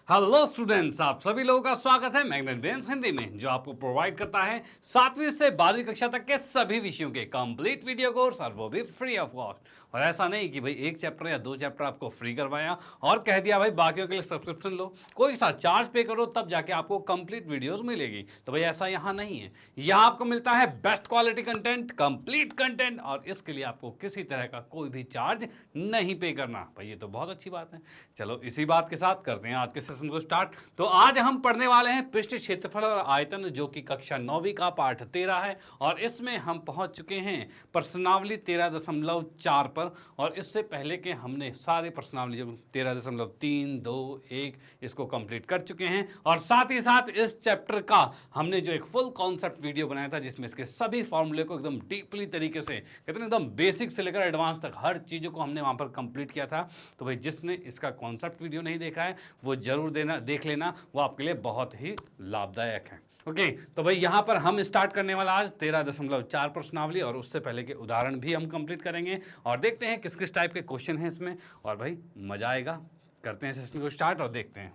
Hello students, आप सभी लोगों का स्वागत है मैग्नेट ब्रेन्स हिंदी में, जो आपको प्रोवाइड करता है 7वीं से 12वीं कक्षा तक के सभी विषयों के कंप्लीट वीडियो कोर्स, और वो भी फ्री ऑफ कॉस्ट। और ऐसा नहीं कि भाई एक चैप्टर या 2 चैप्टर आपको फ्री करवाया और कह दिया भाई बाकियों के लिए सब्सक्रिप्शन लो, कोई सा चार्ज पे करो तब जाके आपको कंप्लीट वीडियोस मिलेगी। तो भाई ऐसा यहाँ नहीं है। यहाँ आपको मिलता है best quality content, complete content, और इसके लिए आपको किसी तरह का कोई भी चार्ज नहीं पे करना। भाई ये तो बहुत अच्छी बात है। चलो इसी बात के साथ करते हैं आज के सेशन को स्टार्ट। तो आज हम पढ़ने वाले हैं पृष्ठ क्षेत्रफल और आयतन, जो कि कक्षा 9वीं का पाठ 13 है, और इसमें हम पहुंच चुके हैं प्रश्नावली 13.4 पर। और इससे पहले के हमने सारे प्रश्नावली जो 13.3, 2, 1 इसको कंप्लीट कर चुके हैं, और साथ ही साथ इस चैप्टर का हमने जो एक फुल कॉन्सेप्ट वीडियो बनाया था, जिसमें इसके सभी फॉर्मूले को एकदम डीपली तरीके से, कहते हैं एकदम बेसिक से लेकर एडवांस तक हर चीज़ों को हमने वहां पर कंप्लीट किया था। तो भाई जिसने इसका कॉन्सेप्ट वीडियो नहीं देखा है वो जरूर देख लेना, वो आपके लिए बहुत ही लाभदायक है। ओके, तो भाई यहाँ पर हम स्टार्ट करने वाला आज 13.4 प्रश्नावली, और उससे पहले के उदाहरण भी हम कंप्लीट करेंगे और देखते हैं किस किस टाइप के क्वेश्चन हैं इसमें, और भाई मजा आएगा। करते हैं सेशन को स्टार्ट और देखते हैं।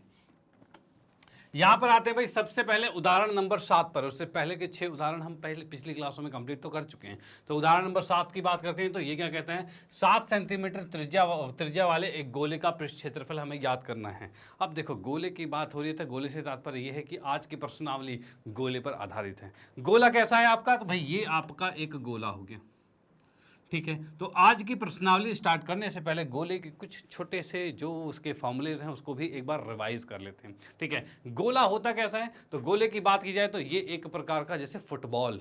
यहां पर आते हैं भाई सबसे पहले उदाहरण नंबर 7 पर। उससे पहले के 6 उदाहरण हम पहले पिछली क्लासों में कंप्लीट तो कर चुके हैं। तो उदाहरण नंबर 7 की बात करते हैं। तो ये क्या कहते हैं, 7 सेंटीमीटर त्रिज्या वाले एक गोले का पृष्ठ क्षेत्रफल हमें याद करना है। अब देखो, गोले की बात हो रही है, तो गोले से तात्पर्य ये है कि आज की प्रश्नावली गोले पर आधारित है। गोला कैसा है आपका, तो भाई ये आपका एक गोला हो गया, ठीक है। तो आज की प्रश्नावली स्टार्ट करने से पहले गोले के कुछ छोटे से जो उसके फॉर्मूलेज हैं उसको भी एक बार रिवाइज कर लेते हैं, ठीक है। गोला होता कैसा है, तो गोले की बात की जाए तो ये एक प्रकार का जैसे फुटबॉल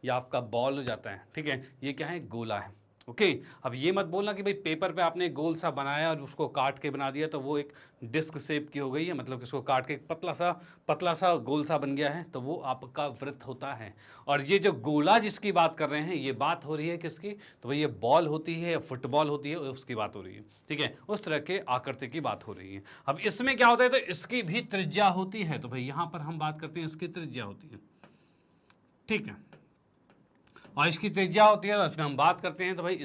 या आपका बॉल हो जाता है, ठीक है। ये क्या है, गोला है। ओके, अब ये मत बोलना कि भाई पेपर पे आपने गोल सा बनाया और उसको काट के बना दिया तो वो एक डिस्क शेप की हो गई है, मतलब इसको काट के पतला सा गोल सा बन गया है, तो वो आपका वृत्त होता है। और ये जो गोला जिसकी बात कर रहे हैं, ये बात हो रही है किसकी, तो भाई ये बॉल होती है या फुटबॉल होती है, उसकी बात हो रही है, ठीक है। उस तरह के आकृति की बात हो रही है। अब इसमें क्या होता है, तो इसकी भी त्रिज्या होती है। तो भाई यहां पर हम बात करते हैं इसकी त्रिज्या होती है, ठीक है। और इसकी त्रिज्या होती है, तो इसमें हम बात करते हैं तो भाई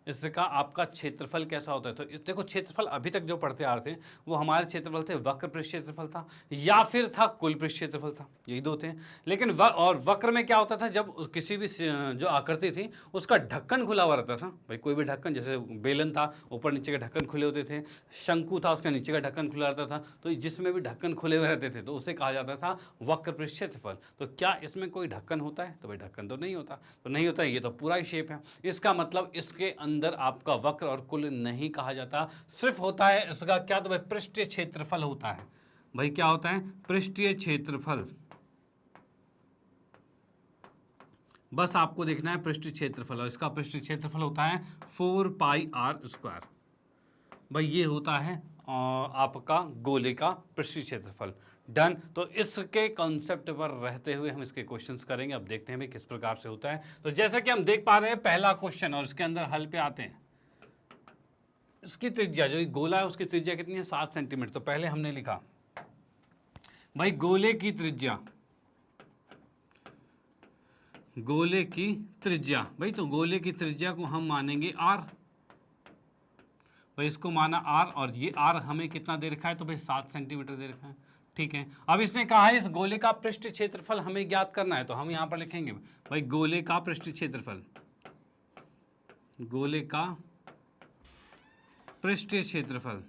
इसका आपका क्षेत्रफल कैसा होता है। तो देखो, क्षेत्रफल अभी तक जो पढ़ते आ रहे थे वो हमारे क्षेत्रफल थे, वक्र पृष्ठ क्षेत्रफल था या फिर था कुल पृष्ठ क्षेत्रफल था, यही दो थे। लेकिन और वक्र में क्या होता था, जब किसी भी जो आकृति थी उसका ढक्कन खुला हुआ रहता था। भाई कोई भी ढक्कन, जैसे बेलन था, ऊपर नीचे के ढक्कन खुले होते थे, शंकु था, उसका नीचे का ढक्कन खुला रहता था। तो जिसमें भी ढक्कन खुले हुए रहते थे तो उसे कहा जाता था वक्र पृष्ठ क्षेत्रफल। तो क्या इसमें कोई ढक्कन होता है, तो भाई ढक्कन तो नहीं होता। तो नहीं होता, ये तो पूरा ही शेप है। इसका मतलब इसके अंदर आपका वक्र और कुल नहीं कहा जाता, सिर्फ होता है इसका क्या, तो भाई पृष्ठीय क्षेत्रफल होता है। भाई क्या होता है, पृष्ठीय क्षेत्रफल। बस आपको देखना है पृष्ठीय क्षेत्रफल, और इसका पृष्ठीय क्षेत्रफल होता है 4πr²। भाई ये होता है आपका गोले का पृष्ठीय क्षेत्रफल। डन। तो इसके कॉन्सेप्ट पर रहते हुए हम इसके क्वेश्चंस करेंगे। अब देखते हैं भाई किस प्रकार से होता है। तो जैसा कि हम देख पा रहे हैं पहला क्वेश्चन, और इसके अंदर हल पे आते हैं। इसकी त्रिज्या, जो गोला है उसकी त्रिज्या कितनी है, 7 सेंटीमीटर। तो पहले हमने लिखा भाई गोले की त्रिज्या, गोले की त्रिज्या, भाई तो गोले की त्रिज्या को हम मानेंगे r। भाई इसको माना r, और ये r हमें कितना दे रखा है, तो भाई 7 सेंटीमीटर दे रखा है, ठीक है। अब इसने कहा है इस गोले का पृष्ठ क्षेत्रफल हमें ज्ञात करना है। तो हम यहां पर लिखेंगे भाई गोले का पृष्ठ क्षेत्रफल, गोले का पृष्ठीय क्षेत्रफल,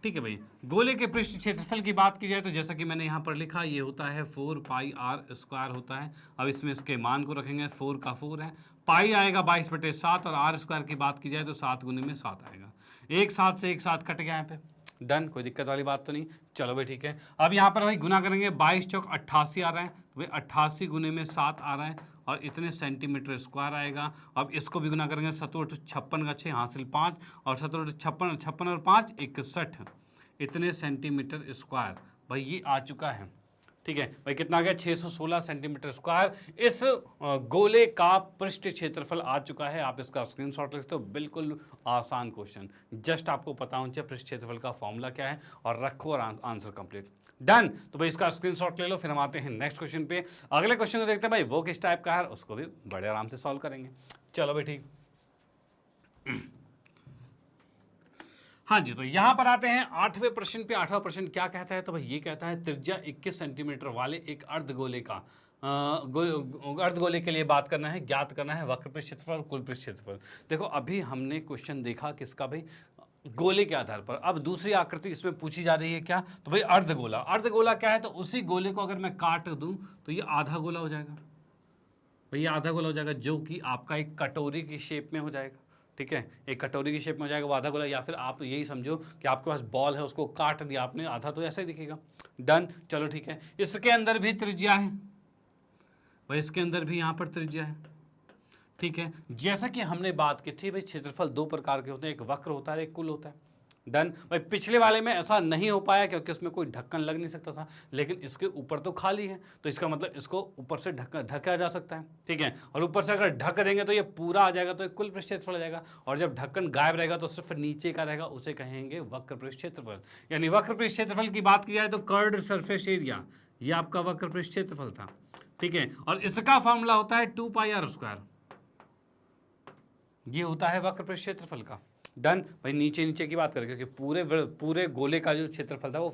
ठीक है। भाई गोले के पृष्ठ क्षेत्रफल की बात की जाए तो जैसा कि मैंने यहाँ पर लिखा, ये होता है 4πr² होता है। अब इसमें इसके मान को रखेंगे, 4 का 4 है, पाई आएगा 22/7, और r² की बात की जाए तो 7 गुने में 7 आएगा। एक साथ से एक साथ कट गया यहाँ पे, डन, कोई दिक्कत वाली बात तो नहीं। चलो भाई ठीक है। अब यहाँ पर भाई गुना करेंगे, 22 चौक 88 आ रहा है, तो भाई 88 गुने में 7 आ रहा है, और इतने सेंटीमीटर स्क्वायर आएगा। अब इसको भी गुना करेंगे, 7 56 का 6 हासिल 5, और 7 56 और 5 61, इतने सेंटीमीटर स्क्वायर। भाई ये आ चुका है, ठीक है। भाई कितना आ गया, 616 सेंटीमीटर स्क्वायर इस गोले का पृष्ठ क्षेत्रफल आ चुका है। आप इसका स्क्रीनशॉट लेते हो, बिल्कुल आसान क्वेश्चन, जस्ट आपको पता होना चाहिए पृष्ठ क्षेत्रफल का फॉर्मूला क्या है, और रखो और आंसर कंप्लीट। डन। तो भाई इसका स्क्रीनशॉट ले लो, फिर हम आते हैं नेक्स्ट क्वेश्चन पे। अगले क्वेश्चन को देखते हैं भाई वो किस टाइप का है, उसको भी बड़े आराम से सॉल्व करेंगे। चलो भाई ठीक। हाँ जी, तो यहां पर आते हैं 8वें प्रश्न पे। 8वां प्रश्न क्या कहता है, तो भाई ये कहता है त्रिज्या 21 सेंटीमीटर वाले एक अर्धगोले का अर्धगोले के लिए बात करना है, ज्ञात करना है वक्र पृष्ठ क्षेत्रफल और कुल पृष्ठ क्षेत्रफल। देखो अभी हमने क्वेश्चन देखा किसका भाई, गोले के आधार पर। अब दूसरी आकृति इसमें पूछी जा रही है क्या, तो भाई अर्धगोला। अर्धगोला क्या है, तो उसी गोले को अगर मैं काट दूं तो ये आधा गोला हो जाएगा। भाई ये आधा गोला हो जाएगा, जो कि आपका एक कटोरी की शेप में हो जाएगा। ठीक है, एक कटोरी की शेप में हो जाएगा वो आधा गोला। या फिर आप यही समझो कि आपके पास बॉल है, उसको काट दिया आपने, आधा तो ऐसा ही दिखेगा। डन, चलो ठीक है। इसके अंदर भी त्रिज्या है भाई, इसके अंदर भी यहाँ पर त्रिज्या है। ठीक है, जैसा कि हमने बात की थी भाई, क्षेत्रफल दो प्रकार के होते हैं, एक वक्र होता है, एक कुल होता है। डन भाई, पिछले वाले में ऐसा नहीं हो पाया क्योंकि उसमें कोई ढक्कन लग नहीं सकता था, लेकिन इसके ऊपर तो खाली है, तो इसका मतलब इसको ऊपर से ढका जा सकता है। ठीक है, और ऊपर से अगर ढक देंगे तो ये पूरा आ जाएगा, तो एक कुल पृष्ठ क्षेत्रफल आ जाएगा। और जब ढक्कन गायब रहेगा तो सिर्फ नीचे का रहेगा, उसे कहेंगे वक्र पृष्ठ क्षेत्रफल। यानी वक्र पृष्ठ क्षेत्रफल की बात की जाए तो कर्व्ड सरफेस एरिया, ये आपका वक्र पृष्ठ क्षेत्रफल था। ठीक है, और इसका फॉर्मूला होता है 2πr²। ये होता है वक्र पृष्ठ क्षेत्रफल का। डन भाई, नीचे नीचे की बात करें क्योंकि पूरे गोले का जो क्षेत्रफल था वो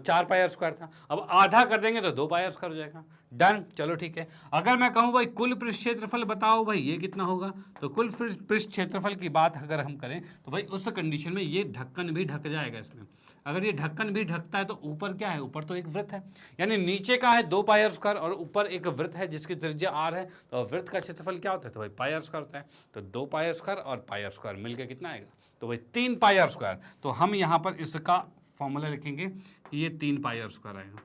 4πr² था। अब आधा कर देंगे तो 2πr² हो जाएगा। डन, चलो ठीक है। अगर मैं कहूँ भाई कुल पृष्ठ क्षेत्रफल बताओ भाई ये कितना होगा, तो कुल पृष्ठ क्षेत्रफल की बात अगर हम करें तो भाई उस कंडीशन में ये ढक्कन भी ढक जाएगा इसमें। अगर ये ढक्कन भी ढकता है तो ऊपर क्या है, ऊपर तो एक वृत्त है, यानी नीचे का है 2πr² और ऊपर एक वृत्त है जिसकी त्रिज्या r है, तो वृत्त का क्षेत्रफल क्या होता है, तो भाई πr² होता है। तो 2πr² और πr² मिलकर कितना आएगा, तो भाई 3πr²। तो हम यहाँ पर इसका फॉर्मूला लिखेंगे, ये 3πr² आएगा।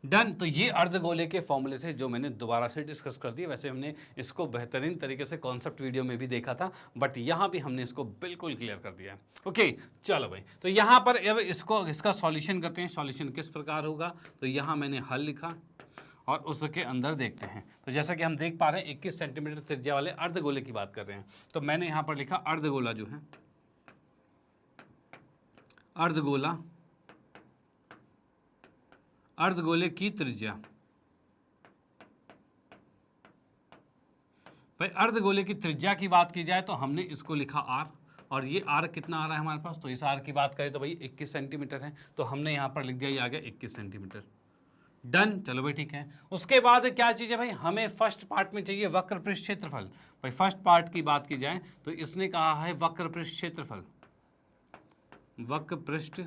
डन, तो ये अर्धगोले के फॉर्मूले थे जो मैंने दोबारा से डिस्कस कर दिए। वैसे हमने इसको बेहतरीन तरीके से कॉन्सेप्ट वीडियो में भी देखा था, बट यहाँ भी हमने इसको बिल्कुल क्लियर कर दिया है। ओके, चलो भाई, तो यहाँ पर अब इसका सॉल्यूशन करते हैं। सॉल्यूशन किस प्रकार होगा, तो यहाँ मैंने हल लिखा और उसके अंदर देखते हैं। तो जैसा कि हम देख पा रहे हैं 21 सेंटीमीटर त्रिज्या वाले अर्धगोले की बात कर रहे हैं, तो मैंने यहाँ पर लिखा अर्धगोला जो है, अर्धगोले की त्रिज्या। भाई अर्धगोले की त्रिज्या की बात की जाए तो हमने इसको लिखा r, और ये r कितना आ रहा है हमारे पास, तो इस r की बात करें तो भाई 21 सेंटीमीटर है, तो हमने यहाँ पर लिख दिया, ये आ गया 21 सेंटीमीटर। डन, चलो भाई ठीक है। उसके बाद क्या चीज़ है भाई, हमें फर्स्ट पार्ट में चाहिए वक्र पृष्ठ क्षेत्रफल। भाई फर्स्ट पार्ट की बात की जाए तो इसने कहा है वक्र पृष्ठ क्षेत्रफल, वक्र पृष्ठ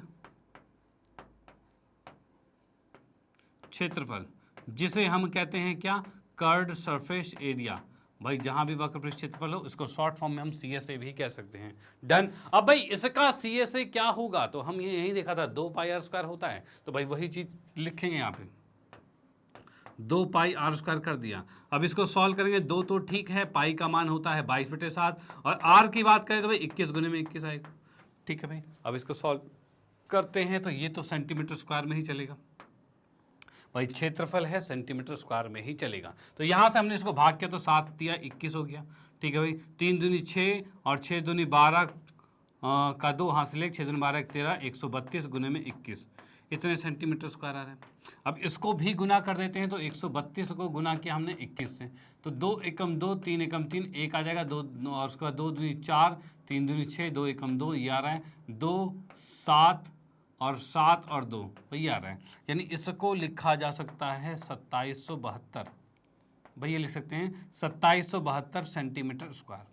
क्षेत्रफल, जिसे हम कहते हैं क्या, कर्व्ड सरफेस एरिया। भाई जहां भी वक्र पृष्ठ क्षेत्रफल हो, इसको शॉर्ट फॉर्म में हम CSA भी कह सकते हैं। डन, अब भाई इसका CSA क्या होगा, तो हम ये यही देखा था 2πr² होता है, तो भाई वही चीज लिखेंगे यहाँ पे, 2πr² कर दिया। अब इसको सॉल्व करेंगे, 2 तो ठीक है, पाई का मान होता है 22/7, और r की बात करें तो भाई 21 गुने में 21 आएगा। ठीक है भाई, अब इसको सॉल्व करते हैं तो ये तो सेंटीमीटर स्क्वायर में ही चलेगा। भाई क्षेत्रफल है, सेंटीमीटर स्क्वायर में ही चलेगा। तो यहाँ से हमने इसको भाग किया तो 7 तिया 21 हो गया। ठीक है भाई, 3 दूनी 6 और 6 दूनी 12 का 2 हाथ से ले, 6 दूनी 12 13, 132 गुने में 21, इतने सेंटीमीटर स्क्वायर आ रहा है। अब इसको भी गुना कर देते हैं, तो 132 को गुना किया हमने 21 से, तो 2 एकम 2, 3 एकम 3, 1 आ जाएगा 2, और उसके बाद 2 दूनी 4, 3 दूनी 6, 2 एकम 2, ये आ रहा है 2, 7 और 7 और 2, वही आ रहा है। यानी इसको लिखा जा सकता है 2772। भाई ये लिख सकते हैं 2772 सेंटीमीटर स्क्वायर।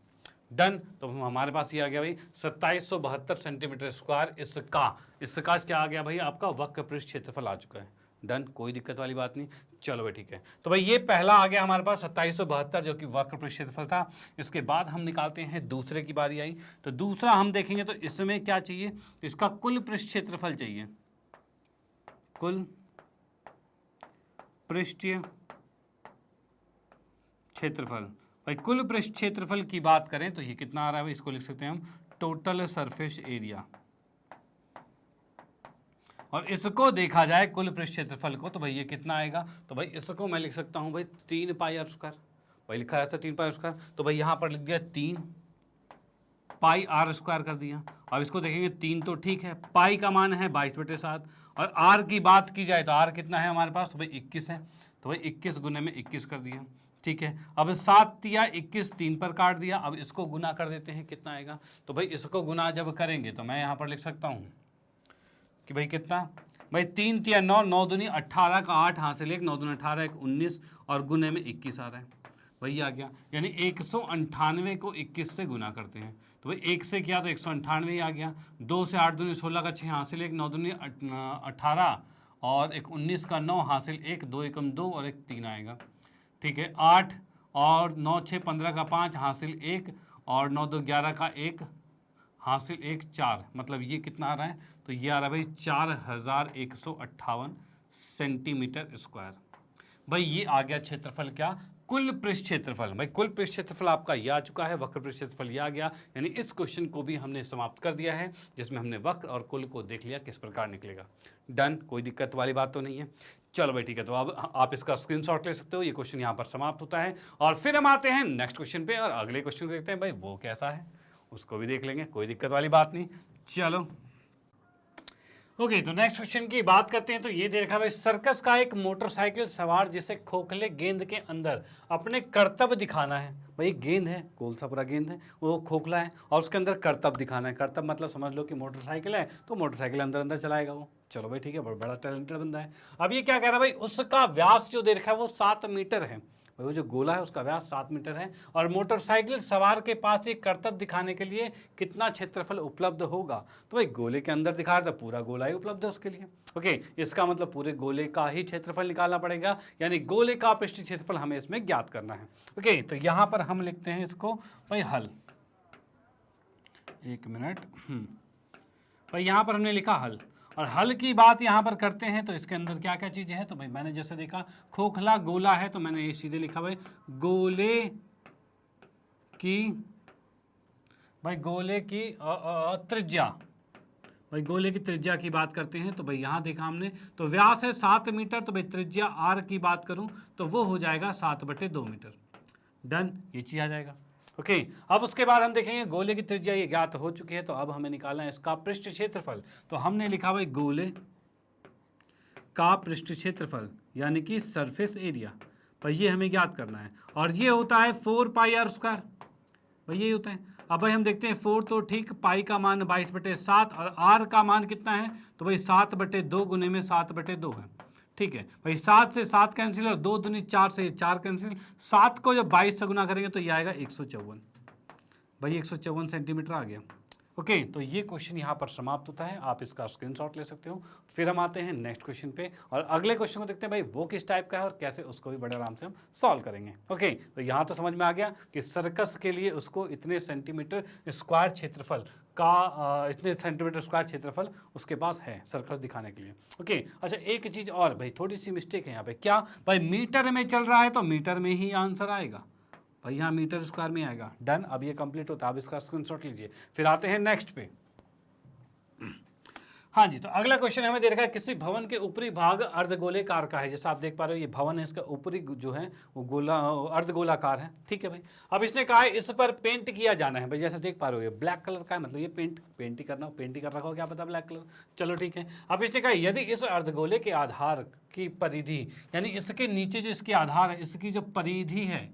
डन, तो हमारे पास ये आ गया भाई 2772 सेंटीमीटर स्क्वायर। इसका क्या आ गया भाई, आपका वक्र पृष्ठ क्षेत्रफल आ चुका है। डन, कोई दिक्कत वाली बात नहीं। चलो भाई ठीक है, तो भाई ये पहला आ गया हमारे पास 2772 जो कि वक्र पृष्ठ क्षेत्रफल था। इसके बाद हम निकालते हैं, दूसरे की बारी आई, तो दूसरा हम देखेंगे तो इसमें क्या चाहिए, इसका कुल पृष्ठ क्षेत्रफल चाहिए, कुल पृष्ठीय क्षेत्रफल। भाई कुल पृष्ठ क्षेत्रफल की बात करें तो ये कितना आ रहा है भाई, इसको लिख सकते हैं हम टोटल सरफेस एरिया, और इसको देखा जाए कुल पृष्ठ क्षेत्रफल को तो भाई ये कितना आएगा, तो भाई इसको मैं लिख सकता हूँ भाई 3πr²। भाई लिखा जाता है 3πr², तो भाई यहाँ पर लिख दिया 3πr² कर दिया। अब इसको देखेंगे, 3 तो ठीक है, पाई का मान है 22/7, और r की बात की जाए तो r कितना है हमारे पास, तो भाई 21 है, तो भाई 21 गुने में 21 कर दिया। ठीक है। अब 7 या 21 3 पर काट दिया। अब इसको गुना कर देते हैं, कितना आएगा? तो भाई इसको गुना जब करेंगे तो मैं यहाँ पर लिख सकता हूँ कि भाई कितना, भाई 3 तिया 9, 9 दूनी 18 का 8 हासिल 1, 9 दूनी 18 1 19 और गुने में 21 आ रहा है, वही आ गया। यानी 198 को 21 से गुना करते हैं तो भाई 1 से किया तो 198 ही आ गया। 2 से 8 दूनी 16 का 6 हासिल 1, 9 दूनी 18 और एक 19 का 9 हासिल 1, 2 एकम 2 और एक 3 आएगा, ठीक है। 8 और 9 6 15 का 5 हासिल 1 और 9 2 11 का 1 हासिल 1 4, मतलब ये कितना आ रहा है? तो ये आ रहा है भाई 4158 सेंटीमीटर स्क्वायर। भाई ये आ गया क्षेत्रफल, क्या? कुल पृष्ठ क्षेत्रफल। भाई कुल पृष्ठ क्षेत्रफल आपका ये आ चुका है, वक्र पृष्ठ क्षेत्रफल ये आ गया। यानी इस क्वेश्चन को भी हमने समाप्त कर दिया है, जिसमें हमने वक्र और कुल को देख लिया किस प्रकार निकलेगा। डन, कोई दिक्कत वाली बात तो नहीं है। चलो भाई ठीक है, तो अब आप इसका स्क्रीनशॉट ले सकते हो। ये क्वेश्चन यहाँ पर समाप्त होता है और फिर हम आते हैं नेक्स्ट क्वेश्चन पे और अगले क्वेश्चन को देखते हैं भाई वो कैसा है, उसको भी देख लेंगे, कोई दिक्कत वाली बात नहीं। चलो ओके, तो नेक्स्ट क्वेश्चन की बात करते हैं। तो ये दे रखा है भाई, सर्कस का एक मोटरसाइकिल सवार जिसे खोखले गेंद के अंदर अपने कर्तव्य दिखाना है। भाई गेंद है, गोल सा पूरा गेंद है, वो खोखला है और उसके अंदर कर्तव्य दिखाना है। कर्तव्य मतलब समझ लो कि मोटरसाइकिल है तो मोटरसाइकिल अंदर अंदर चलाएगा वो। चलो भाई ठीक है, बड़ा टैलेंटेड बंदा है। अब ये क्या कह रहा है भाई, उसका व्यास जो दे रखा है वो 7 मीटर है। वो जो गोला है उसका व्यास 7 मीटर है और मोटरसाइकिल सवार के पास एक कर्तव्य दिखाने के लिए कितना क्षेत्रफल उपलब्ध होगा? तो भाई गोले के अंदर दिखा रहा था, पूरा गोला ही उपलब्ध है उसके लिए। ओके, इसका मतलब पूरे गोले का ही क्षेत्रफल निकालना पड़ेगा, यानी गोले का पृष्ठीय क्षेत्रफल हमें इसमें ज्ञात करना है। ओके, तो यहां पर हम लिखते हैं इसको भाई हल। एक मिनट, भाई यहां पर हमने लिखा हल और हल की बात यहाँ पर करते हैं तो इसके अंदर क्या क्या चीज़ें हैं? तो भाई मैंने जैसे देखा खोखला गोला है तो मैंने ये सीधे लिखा भाई गोले की, भाई गोले की त्रिज्या। भाई गोले की त्रिज्या की बात करते हैं तो भाई यहाँ देखा हमने तो व्यास है 7 मीटर, तो भाई त्रिज्या आर की बात करूँ तो वो हो जाएगा 7/2 मीटर। डन, ये चीज़ आ जाएगा। ओके, अब उसके बाद हम देखेंगे गोले की त्रिज्या ये ज्ञात हो चुकी है, तो अब हमें निकालना है इसका पृष्ठ क्षेत्रफल। तो हमने लिखा भाई गोले का पृष्ठ क्षेत्रफल यानी कि सरफेस एरिया, भाई ये हमें ज्ञात करना है और ये होता है 4 पाई आर स्क्वायर। भाई ये होता है। अब भाई हम देखते हैं 4 तो ठीक, पाई का मान 22/7 और आर का मान कितना है? तो भाई 7/2 गुने में 7/2 है, ठीक है। भाई 7 से 7 कैंसिल और 2 दूनी 4 से 4 कैंसिल। 7 को जब 22 से गुना करेंगे तो ये आएगा 154। भाई 154 सेंटीमीटर आ गया। ओके, तो ये क्वेश्चन यहाँ पर समाप्त होता है, आप इसका स्क्रीनशॉट ले सकते हो। फिर हम आते हैं नेक्स्ट क्वेश्चन पे और अगले क्वेश्चन को देखते हैं भाई वो किस टाइप का है और कैसे उसको भी बड़े आराम से हम सॉल्व करेंगे। ओके, तो यहाँ तो समझ में आ गया कि सर्कस के लिए उसको इतने सेंटीमीटर स्क्वायर क्षेत्रफल का इतने सेंटीमीटर स्क्वायर क्षेत्रफल उसके पास है सर्कस दिखाने के लिए। ओके, अच्छा एक चीज़ और भाई, थोड़ी सी मिस्टेक है यहाँ पे। क्या भाई मीटर में चल रहा है तो मीटर में ही आंसर आएगा, भाई यहाँ मीटर स्क्वायर में आएगा। डन, अब ये कंप्लीट होता है, आप इसका स्क्रीनशॉट लीजिए। फिर आते हैं नेक्स्ट पे। हाँ जी, तो अगला क्वेश्चन हमें दे रखा है किसी भवन के ऊपरी भाग अर्धगोलेकार का है। जैसा आप देख पा रहे हो ये भवन है, इसका ऊपरी जो है वो गोला अर्धगोलाकार है, ठीक है भाई। अब इसने कहा है इस पर पेंट किया जाना है। भाई जैसे देख पा रहे हो ये ब्लैक कलर का है, मतलब ये पेंट ही करना, पेंट ही कर रखा हो, क्या पता ब्लैक कलर। चलो ठीक है। अब इसने कहा यदि इस अर्धगोले के आधार की परिधि, यानी इसके नीचे जो इसके आधार है, इसकी जो परिधि है,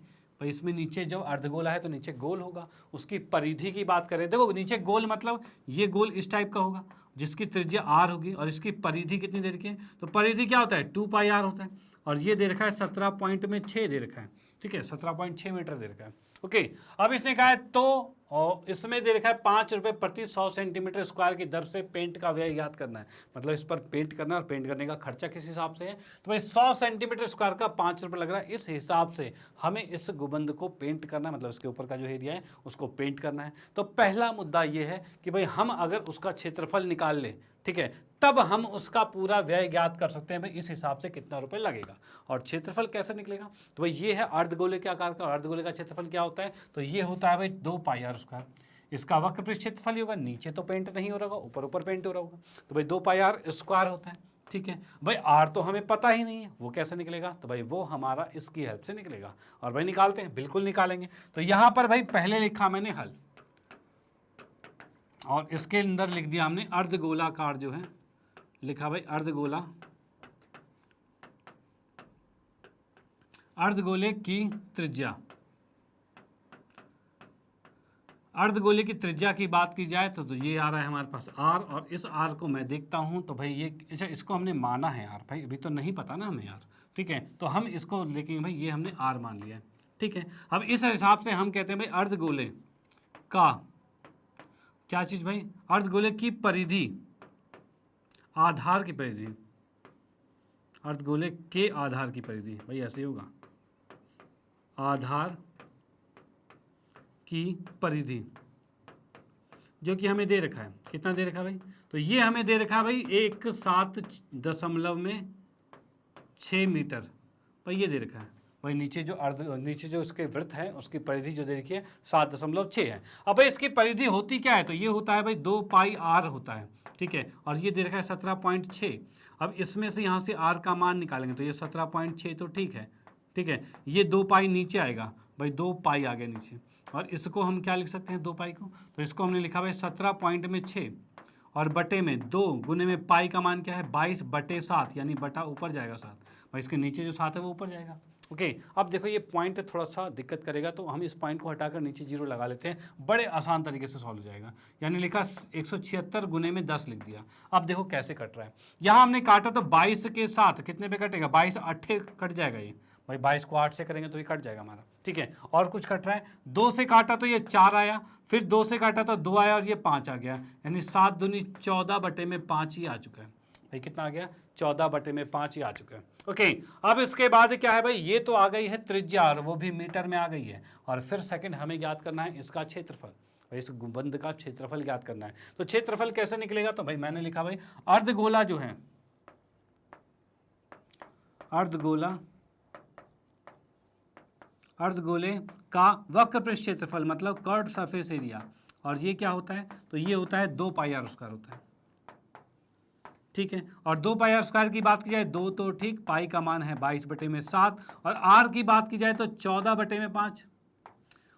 भाई इसमें नीचे जब अर्धगोला है तो नीचे गोल होगा, उसकी परिधि की बात करें, देखो नीचे गोल मतलब ये गोल इस टाइप का होगा जिसकी त्रिज्या आर होगी और इसकी परिधि कितनी देर की है? तो परिधि क्या होता है? 2 पाई आर होता है और ये दे रखा है 17.6 दे रखा है, ठीक है, 17.6 मीटर दे रखा है। ओके, अब इसने कहा है तो और इसमें दे रखा है 5 रुपये प्रति 100 सेंटीमीटर स्क्वायर की दर से पेंट का व्यय याद करना है। मतलब इस पर पेंट करना और पेंट करने का खर्चा किस हिसाब से है? तो भाई 100 सेंटीमीटर स्क्वायर का 5 रुपये लग रहा है, इस हिसाब से हमें इस गुबंद को पेंट करना है, मतलब इसके ऊपर का जो एरिया है उसको पेंट करना है। तो पहला मुद्दा ये है कि भाई हम अगर उसका क्षेत्रफल निकाल ले, ठीक है, तब हम उसका पूरा व्यय ज्ञात कर सकते हैं भाई इस हिसाब से कितना रुपए लगेगा। और क्षेत्रफल कैसे निकलेगा? तो भाई ये है अर्धगोले के आकार का, और अर्धगोले का क्षेत्रफल क्या होता है? तो ये होता है भाई 2 पाई आर स्क्वायर। इसका वक्र पृष्ठ क्षेत्रफल ही होगा, नीचे तो पेंट नहीं हो रहा होगा, ऊपर ऊपर पेंट हो रहा होगा, तो भाई 2 पाई आर स्क्वायर होता है, ठीक है। भाई आर तो हमें पता ही नहीं है, वो कैसे निकलेगा? तो भाई वो हमारा इसकी हेल्प से निकलेगा। और भाई निकालते हैं, बिल्कुल निकालेंगे। तो यहाँ पर भाई पहले लिखा मैंने हल और इसके अंदर लिख दिया हमने अर्धगोलाकार जो है, लिखा भाई अर्धगोला अर्धगोले की त्रिज्या, अर्धगोले की त्रिज्या की बात की जाए तो ये आ रहा है हमारे पास r, और इस r को मैं देखता हूं तो भाई ये, अच्छा इसको हमने माना है r, भाई अभी तो नहीं पता ना हमें यार, ठीक है, तो हम इसको लेकिन भाई ये हमने r मान लिया है, ठीक है। अब इस हिसाब से हम कहते हैं भाई अर्धगोले का क्या चीज भाई, अर्धगोले की परिधि, आधार की परिधि, अर्धगोले के आधार की परिधि, भाई ऐसे ही होगा, आधार की परिधि जो कि हमें दे रखा है, कितना दे रखा है भाई, तो ये हमें दे रखा है भाई 1.7 मीटर, भाई ये दे रखा है भाई, नीचे जो इसके वृत्त है उसकी परिधि जो दे रखी है 7.6 है। अब भाई इसकी परिधि होती क्या है, तो ये होता है भाई 2 पाई r होता है, ठीक है, और ये दे रखा है 17.6। अब इसमें से यहाँ से r का मान निकालेंगे तो ये 17.6 तो ठीक है, ठीक है, ये 2 पाई नीचे आएगा भाई, 2 पाई आ गया नीचे, और इसको हम क्या लिख सकते हैं 2 पाई को, तो इसको हमने लिखा भाई 17.6 और बटे में 2 गुने में पाई का मान क्या है 22/7, यानी बटा ऊपर जाएगा 7, भाई इसके नीचे जो 7 है वो ऊपर जाएगा। ओके, अब देखो ये पॉइंट थोड़ा सा दिक्कत करेगा तो हम इस पॉइंट को हटाकर नीचे 0 लगा लेते हैं, बड़े आसान तरीके से सॉल्व हो जाएगा। यानी लिखा 176 गुने में 10 लिख दिया। अब देखो कैसे कट रहा है, यहाँ हमने काटा तो 22 के साथ कितने पे कटेगा, 22 8 कट जाएगा, ये भाई 22 को 8 से करेंगे तो ये कट जाएगा हमारा, ठीक है। और कुछ कट रहा है, 2 से काटा तो ये 4 आया, फिर 2 से काटा तो 2 आया और ये 5 आ गया, यानी 7 दूनी 14/5 ही आ चुका है भाई, कितना आ गया 14/5 ही आ चुका है। ओके, अब इसके बाद क्या है भाई, ये तो आ गई है त्रिज्या और वो भी मीटर में आ गई है, और फिर सेकंड हमें ज्ञात करना है इसका क्षेत्रफल, भाई इस गुंबद का क्षेत्रफल ज्ञात करना है। तो क्षेत्रफल कैसे निकलेगा, तो भाई मैंने लिखा भाई अर्धगोला जो है, अर्धगोले का वक्र पृष्ठ क्षेत्रफल मतलब कर्व्ड सरफेस एरिया, और ये क्या होता है, तो ये होता है 2 पाई r स्क्वायर होता है, ठीक है। और 2 पाई r स्क्वायर की बात की जाए 2 तो ठीक, पाई का मान है 22/7, और r की बात की जाए तो 14/5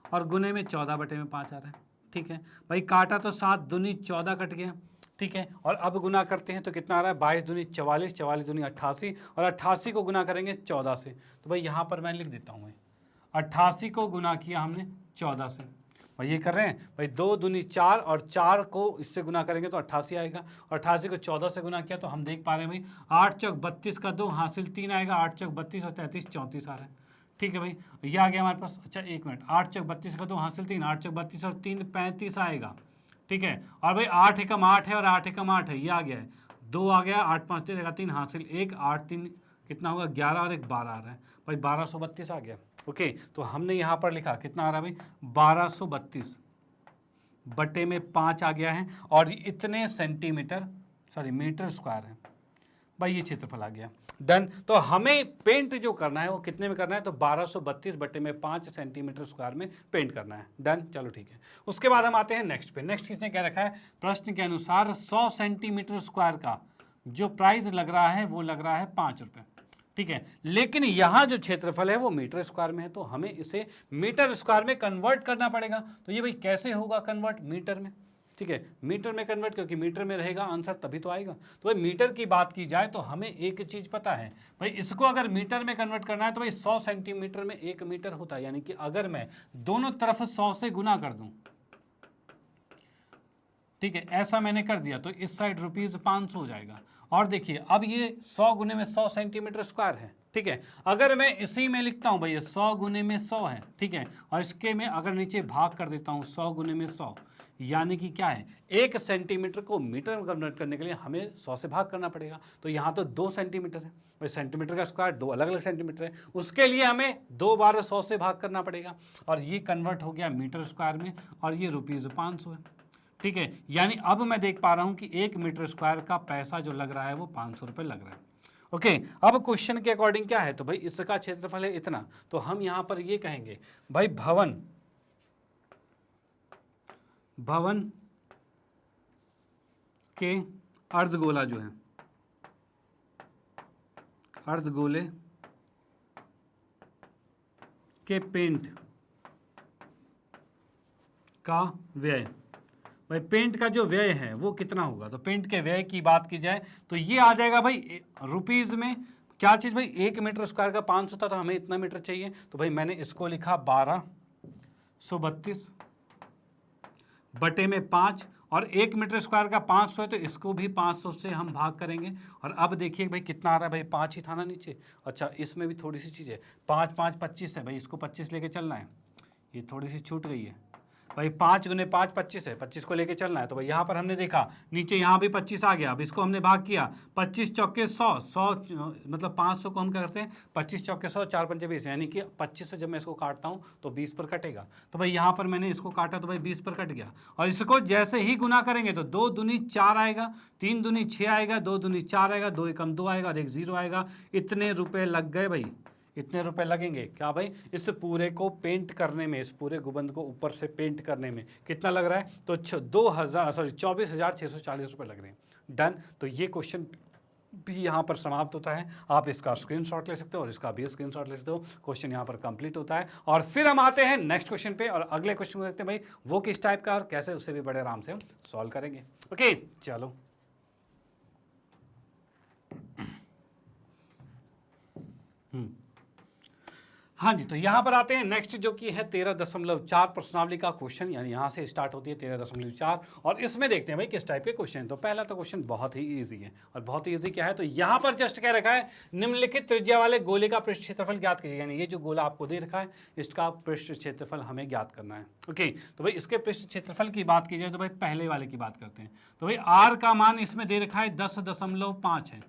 और गुने में 14/5 आ रहा है, ठीक है भाई। काटा तो 7 दूनी 14 कट गया, ठीक है, और अब गुना करते हैं तो कितना आ रहा है 22 दूनी 44, 44 दूनी 88, और 88 को गुना करेंगे 14 से, तो भाई यहाँ पर मैं लिख देता हूँ, 88 को गुना किया हमने 14 से, भाई ये कर रहे हैं भाई 2 दूनी 4 और 4 को इससे गुना करेंगे तो 88 आएगा, और 88 को 14 से गुना किया तो हम देख पा रहे हैं भाई 8 चौक 32 का 2 हासिल 3 आएगा, 8 चौक 32 और 33 34 आ रहा है, ठीक है भाई, ये आ गया हमारे पास। अच्छा एक मिनट, 8 चौक 32 का 2 हासिल 3, 8 चौक 32 और 3 35 आएगा, ठीक है, और भाई 8 एकम 8 है और 8 एकम 8 है, ये आ गया है, 2 आ गया, 8 5 3 हासिल 1, 8 3 कितना होगा 11 और 1 12 आ रहा है भाई, 1232 आ गया। ओके, तो हमने यहाँ पर लिखा कितना आ रहा है भाई 1232/5 आ गया है, और इतने मीटर स्क्वायर है भाई, ये क्षेत्रफल आ गया। डन। तो हमें पेंट जो करना है वो कितने में करना है, तो 1232/5 सेंटीमीटर स्क्वायर में पेंट करना है। डन, चलो ठीक है। उसके बाद हम आते हैं नेक्स्ट पे। नेक्स्ट किसने क्या रखा है, प्रश्न के अनुसार 100 सेंटीमीटर स्क्वायर का जो प्राइस लग रहा है वो लग रहा है 5 रुपये, ठीक है, लेकिन यहाँ जो क्षेत्रफल है वो मीटर स्क्वायर में है, तो हमें इसे मीटर स्क्वायर में कन्वर्ट करना पड़ेगा। तो ये भाई कैसे होगा कन्वर्ट मीटर में, ठीक है, मीटर में कन्वर्ट, क्योंकि मीटर में रहेगा आंसर तभी तो आएगा। तो भाई मीटर की बात की जाए तो हमें एक चीज पता है भाई, इसको अगर मीटर में कन्वर्ट करना है तो भाई 100 सेंटीमीटर में 1 मीटर होता है, यानी कि अगर मैं दोनों तरफ 100 से गुना कर दूं, ठीक है, ऐसा मैंने कर दिया तो इस साइड ₹500 हो जाएगा। और देखिए अब ये 100 गुने में 100 सेंटीमीटर स्क्वायर है, ठीक है, अगर मैं इसी में लिखता हूं भैया 100 गुने में 100 है, ठीक है, और इसके में अगर नीचे भाग कर देता हूं 100 गुने में 100, यानी कि क्या है 1 सेंटीमीटर को मीटर में कन्वर्ट करने के लिए हमें 100 से भाग करना पड़ेगा। तो यहाँ तो 2 सेंटीमीटर है भाई, सेंटीमीटर का स्क्वायर 2 अलग अलग सेंटीमीटर है, उसके लिए हमें 2 बार 100 से भाग करना पड़ेगा, और ये कन्वर्ट हो गया मीटर स्क्वायर में, और ये ₹500 है, ठीक है, यानी अब मैं देख पा रहा हूं कि 1 मीटर स्क्वायर का पैसा जो लग रहा है वो 500 रुपये लग रहा है। ओके, अब क्वेश्चन के अकॉर्डिंग क्या है, तो भाई इसका क्षेत्रफल है इतना, तो हम यहां पर ये कहेंगे भाई भवन के अर्धगोला जो है, अर्धगोले के पेंट का व्यय, भाई पेंट का जो व्यय है वो कितना होगा, तो पेंट के व्यय की बात की जाए तो ये आ जाएगा भाई रुपीज में, क्या चीज़ भाई, 1 मीटर स्क्वायर का 500 था तो हमें इतना मीटर चाहिए, तो भाई मैंने इसको लिखा 1232 बटे में 5, और 1 मीटर स्क्वायर का 500 है तो इसको भी 500 से हम भाग करेंगे। और अब देखिए भाई कितना आ रहा है भाई, 5 ही था ना नीचे। अच्छा, इसमें भी थोड़ी सी चीज़ है, 5 5 25 है भाई, इसको 25 लेके चलना है, ये थोड़ी सी छूट गई है भाई। 5 गुने 5 25 है, 25 को लेके चलना है। तो भाई यहाँ पर हमने देखा नीचे यहाँ भी 25 आ गया, अब इसको हमने भाग किया, 25 चौके 100, 100 मतलब 500 को हम क्या करते हैं 25 चौके 100, 4 पंचे 20, यानी कि 25 से जब मैं इसको काटता हूँ तो 20 पर कटेगा। तो भाई यहाँ पर मैंने इसको काटा तो भाई 20 पर कट गया। और इसको जैसे ही गुना करेंगे तो 2 दूनी 4 आएगा, 3 दूनी 6 आएगा, 2 दूनी 4 आएगा, 2 एकम 2 आएगा और 1 0 आएगा। इतने रुपये लग गए भाई, इतने रुपए लगेंगे क्या भाई, इस पूरे को पेंट करने में, इस पूरे गुबंद को ऊपर से पेंट करने में कितना लग रहा है, तो 24,640 रुपये लग रहे हैं। डन। तो ये क्वेश्चन भी यहाँ पर समाप्त होता है। आप इसका स्क्रीनशॉट ले सकते हो और इसका भी स्क्रीनशॉट ले सकते हो। क्वेश्चन यहाँ पर कंप्लीट होता है। और फिर हम आते हैं नेक्स्ट क्वेश्चन पे, और अगले क्वेश्चन को देखते हैं भाई वो किस टाइप का और कैसे, उससे भी बड़े आराम से हम सॉल्व करेंगे। ओके चलो। हाँ जी, तो यहाँ पर आते हैं नेक्स्ट, जो कि है 13.4 प्रश्नावली का क्वेश्चन, यानी यहाँ से स्टार्ट होती है 13.4, और इसमें देखते हैं भाई किस टाइप के क्वेश्चन है। तो पहला तो क्वेश्चन बहुत ही इजी है, और बहुत ही इजी क्या है, तो यहाँ पर जस्ट क्या रखा है, निम्नलिखित त्रिज्या वाले गोले का पृष्ठ क्षेत्रफल ज्ञात कीजिए। यानी ये जो गोला आपको दे रखा है इसका पृष्ठ क्षेत्रफल हमें ज्ञात करना है। ओके, तो भाई इसके पृष्ठ क्षेत्रफल की बात की जाए तो भाई पहले वाले की बात करते हैं। तो भाई आर का मान इसमें दे रखा है 10.5 है।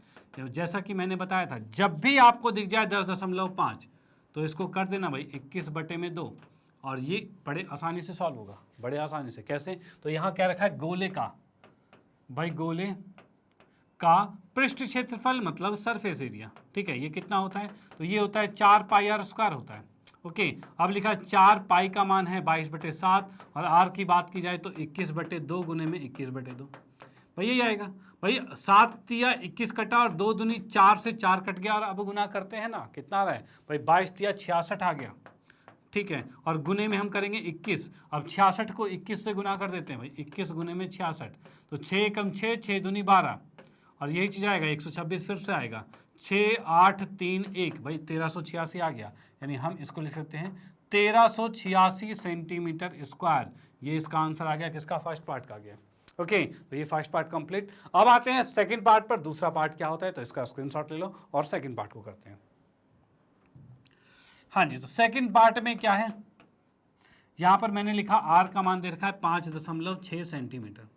जैसा कि मैंने बताया था, जब भी आपको दिख जाए 10.5 तो इसको कर देना भाई 21/2, और ये बड़े आसानी से सॉल्व होगा, बड़े आसानी से। कैसे, तो यहाँ क्या रखा है, गोले का, भाई गोले का पृष्ठ क्षेत्रफल मतलब सरफेस एरिया। ठीक है, ये कितना होता है, तो ये होता है 4 पाई आर स्क्वायर होता है। ओके, अब लिखा 4 पाई का मान है 22/7, और आर की बात की जाए तो 21/2 गुने में 21/2, भाई यही आएगा। भाई 7 या 21 कटा और 2 दूनी 4 से 4 कट गया, और अब गुना करते हैं ना, कितना आ रहा है भाई, 22 या 66 आ गया। ठीक है, और गुने में हम करेंगे 21। अब 66 को 21 से गुना कर देते हैं भाई, 21 गुने में 66, तो 6 कम 6, 6 दूनी 12, और यही चीज़ आएगा 126 फिर से आएगा, 6 8 3 1, भाई 1386 आ गया। यानी हम इसको लिख सकते हैं 1386 सेंटीमीटर स्क्वायर। ये इसका आंसर आ गया, किसका, फर्स्ट पार्ट का गया। ओके, तो ये फर्स्ट पार्ट कंप्लीट। अब आते हैं सेकंड पार्ट पर। दूसरा पार्ट क्या होता है, तो इसका स्क्रीनशॉट ले लो और सेकंड पार्ट को करते हैं। हाँ जी, तो सेकंड पार्ट में क्या है, यहां पर मैंने लिखा आर का मान दे रखा है 5.6 सेंटीमीटर।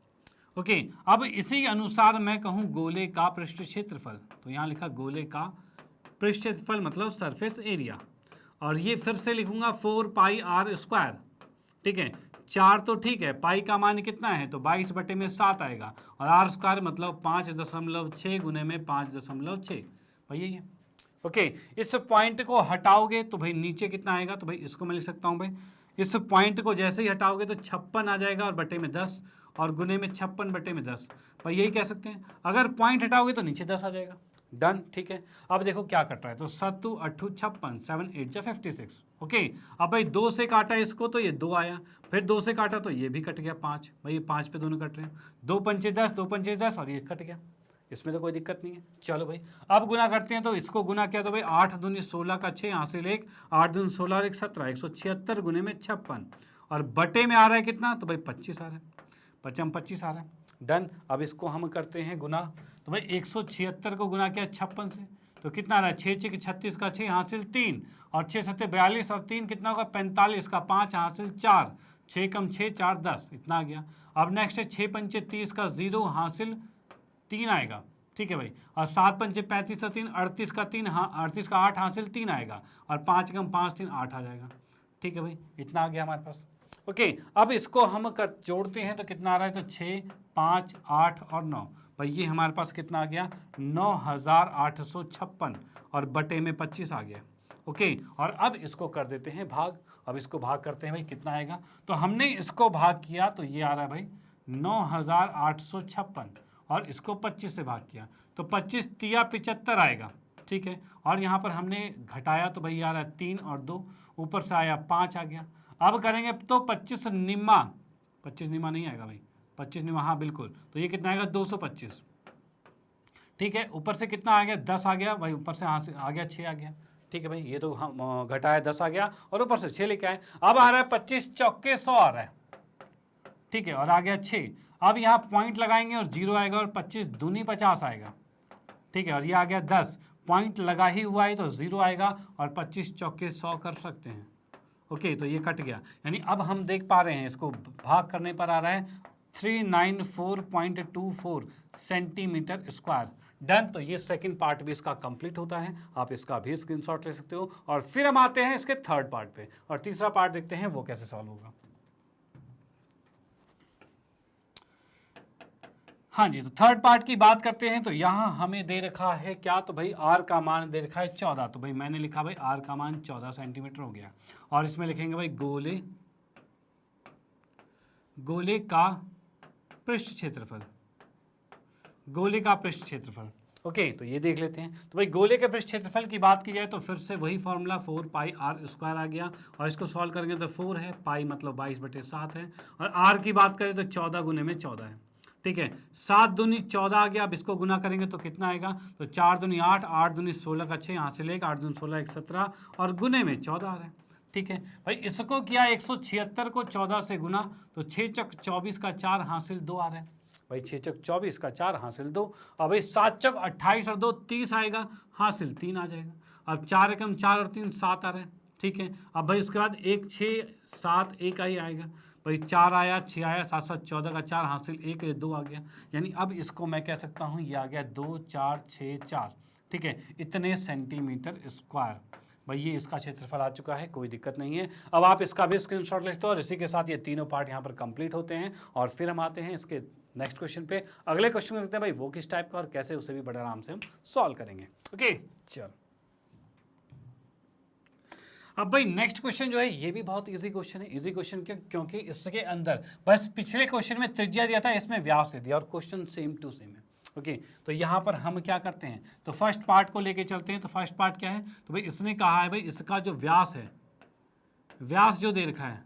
ओके, अब इसी अनुसार मैं कहूं गोले का पृष्ठ क्षेत्रफल, तो यहां लिखा गोले का पृष्ठ क्षेत्रफल मतलब सरफेस एरिया, और ये फिर से लिखूंगा 4 पाई आर स्क्वायर। ठीक है, 4 तो ठीक है, पाई का मान कितना है, तो 22/7 आएगा, और आर स्क्वायर मतलब 5.6 गुने में 5.6, भाई यही है। ओके, इस पॉइंट को हटाओगे तो भाई नीचे कितना आएगा, तो भाई इसको मैं लिख सकता हूँ भाई, इस पॉइंट को जैसे ही हटाओगे तो 56 आ जाएगा, और बटे में 10, और गुने में 56/10, भाई यही कह सकते हैं। अगर पॉइंट हटाओगे तो नीचे 10 आ जाएगा। डन। ठीक है, अब देखो क्या कट रहा है, तो 7 8 56, 7 8 56। ओके, अब भाई 2 से काटा इसको तो ये 2 आया, फिर 2 से काटा तो ये भी कट गया 5, भाई ये 5 पे दोनों कट रहे हैं, 2 पंचे 10, 2 पंचे 10, और ये कट गया, इसमें तो कोई दिक्कत नहीं है। चलो भाई अब गुना करते हैं, तो इसको गुना किया तो भाई 8 दूनी 16 का 6 हासिल 1, 8 दूनी 16 और 1 17, 176 गुने में 56, और बटे में आ रहा है कितना, तो भाई 25 आ रहा है, 25 आ रहा है। डन। अब इसको हम करते हैं गुना, तो भाई 176 को गुना किया 56 से, तो कितना आ रहा है, 6 6 36 का 6 हासिल 3, और 6 7 42, और 3 कितना होगा 45 का 5 हासिल 4, 6 कम 6 4 10, इतना आ गया। अब नेक्स्ट है 6 पंचे 30 का 0 हासिल 3 आएगा। ठीक है भाई, और 7 पंचे 35 का 3, 38 का 3, हाँ 38 का 8 हासिल 3 आएगा, और 5 कम 5 3 8 आ जाएगा। ठीक है भाई, इतना आ गया हमारे पास। ओके, अब इसको हम जोड़ते हैं तो कितना आ रहा है, तो 6 5 8 और 9, भाई ये हमारे पास कितना आ गया 9856, और बटे में 25 आ गया। ओके, और अब इसको कर देते हैं भाग। अब इसको भाग करते हैं भाई, कितना आएगा, तो हमने इसको भाग किया तो ये आ रहा है भाई 9856, और इसको 25 से भाग किया तो 25 तिया 75 आएगा। ठीक है, और यहाँ पर हमने घटाया तो भाई आ रहा है 3 और 2, ऊपर से आया 5 आ गया। अब करेंगे तो 25 निम्मा, 25 निम्मा नहीं आएगा भाई, 25 निम्मा, हाँ बिल्कुल, तो ये कितना आएगा 225। ठीक है, ऊपर से कितना आ गया 10 आ गया भाई, ऊपर से यहाँ से आ गया 6 आ गया। ठीक है भाई, ये तो हम घटाया 10 आ गया और ऊपर से 6 लेके आए। अब आ रहा है 25 चौके 100 आ रहा है। ठीक है, और आ गया 6। अब यहाँ पॉइंट लगाएंगे और 0 आएगा और 25 दूनी 50 आएगा। ठीक है, और ये आ गया 10, पॉइंट लगा ही हुआ है तो 0 आएगा और 25 चौके 100 कर सकते हैं। ओके, तो ये कट गया, यानी अब हम देख पा रहे हैं इसको भाग करने पर आ रहा है 394.24 सेंटीमीटर स्क्वायर। डन, तो ये सेकंड पार्ट भी इसका कंप्लीट होता है, आप इसका भी स्क्रीनशॉट ले सकते हो। और फिर हम आते हैं इसके थर्ड पार्ट पे और तीसरा पार्ट देखते हैं वो कैसे सॉल्व होगा। हाँ जी, तो थर्ड पार्ट की बात करते हैं तो यहाँ हमें दे रखा है क्या, तो भाई आर का मान दे रखा है 14। तो भाई मैंने लिखा भाई आर का मान 14 सेंटीमीटर हो गया। और इसमें लिखेंगे भाई गोले का पृष्ठ क्षेत्रफल, गोले का पृष्ठ क्षेत्रफल। ओके, तो ये देख लेते हैं। तो भाई गोले के पृष्ठ क्षेत्रफल की बात की जाए तो फिर से वही फॉर्मूला 4 पाई आर स्क्वायर आ गया और इसको सॉल्व करेंगे तो 4 है, पाई मतलब 22/7 है, और आर की बात करें तो 14 गुने में 14 है। ठीक है, 7 दूनी 14 आ गया। अब इसको गुना करेंगे तो कितना आएगा, तो 4 दूनी 8, 8 दूनी 16 का 6, यहाँ से लेकर 8 दूनी 16 1 17 और गुने में 14 आ रहा है। ठीक है भाई, इसको किया 176 को 14 से गुना, तो 6 चक 24 का 4 हासिल 2 आ रहा है भाई, 6 चक 24 का 4 हासिल 2। अब भाई 7 चक 28 और 2 30 आएगा, हासिल 3 आ जाएगा। अब 4 एकम 4 और 3 7 आ रहा है। ठीक है, अब भाई उसके बाद 1 6 7 1 ही आएगा भाई, 4 आया 6 आया, 7 7 14 का 4 हासिल 1 2 आ गया। यानी अब इसको मैं कह सकता हूँ ये आ गया 2 4 6 4। ठीक है, इतने सेंटीमीटर स्क्वायर भाई ये इसका क्षेत्रफल आ चुका है, कोई दिक्कत नहीं है। अब आप इसका भी स्क्रीनशॉट लेते हो और इसी के साथ ये तीनों पार्ट यहाँ पर कंप्लीट होते हैं। और फिर हम आते हैं इसके नेक्स्ट क्वेश्चन पे। अगले क्वेश्चन में देखते हैं भाई वो किस टाइप का और कैसे उसे भी बड़े आराम से हम सॉल्व करेंगे। ओके, चलो अब भाई नेक्स्ट क्वेश्चन जो है ये भी बहुत इजी क्वेश्चन है। इजी क्वेश्चन क्यों, क्योंकि इसके अंदर बस पिछले क्वेश्चन में त्रिज्या दिया था, इसमें व्यास दे दिया और क्वेश्चन सेम टू सेम है। ओके, तो यहाँ पर हम क्या करते हैं, तो फर्स्ट पार्ट को लेके चलते हैं। तो फर्स्ट पार्ट क्या है, तो भाई इसने कहा है भाई इसका जो व्यास है, व्यास जो दे रखा है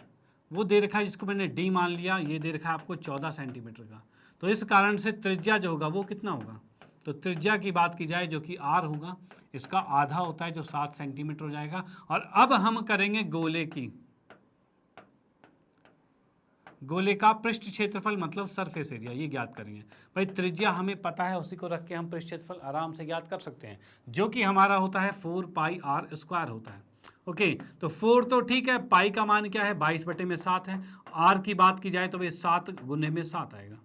वो दे रखा है, जिसको मैंने डी मान लिया, ये दे रखा है आपको 14 सेंटीमीटर का। तो इस कारण से त्रिज्या जो होगा वो कितना होगा, तो त्रिज्या की बात की जाए जो कि आर होगा, इसका आधा होता है जो 7 सेंटीमीटर हो जाएगा। और अब हम करेंगे गोले का पृष्ठ क्षेत्रफल मतलब सरफेस एरिया, ये ज्ञात करेंगे। भाई त्रिज्या हमें पता है, उसी को रख के हम पृष्ठ क्षेत्रफल आराम से ज्ञात कर सकते हैं, जो कि हमारा होता है 4 पाई आर स्क्वायर होता है। ओके, तो 4 तो ठीक है, पाई का मान क्या है 22/7 है। आर की बात की जाए तो भाई 7 गुने में 7 आएगा।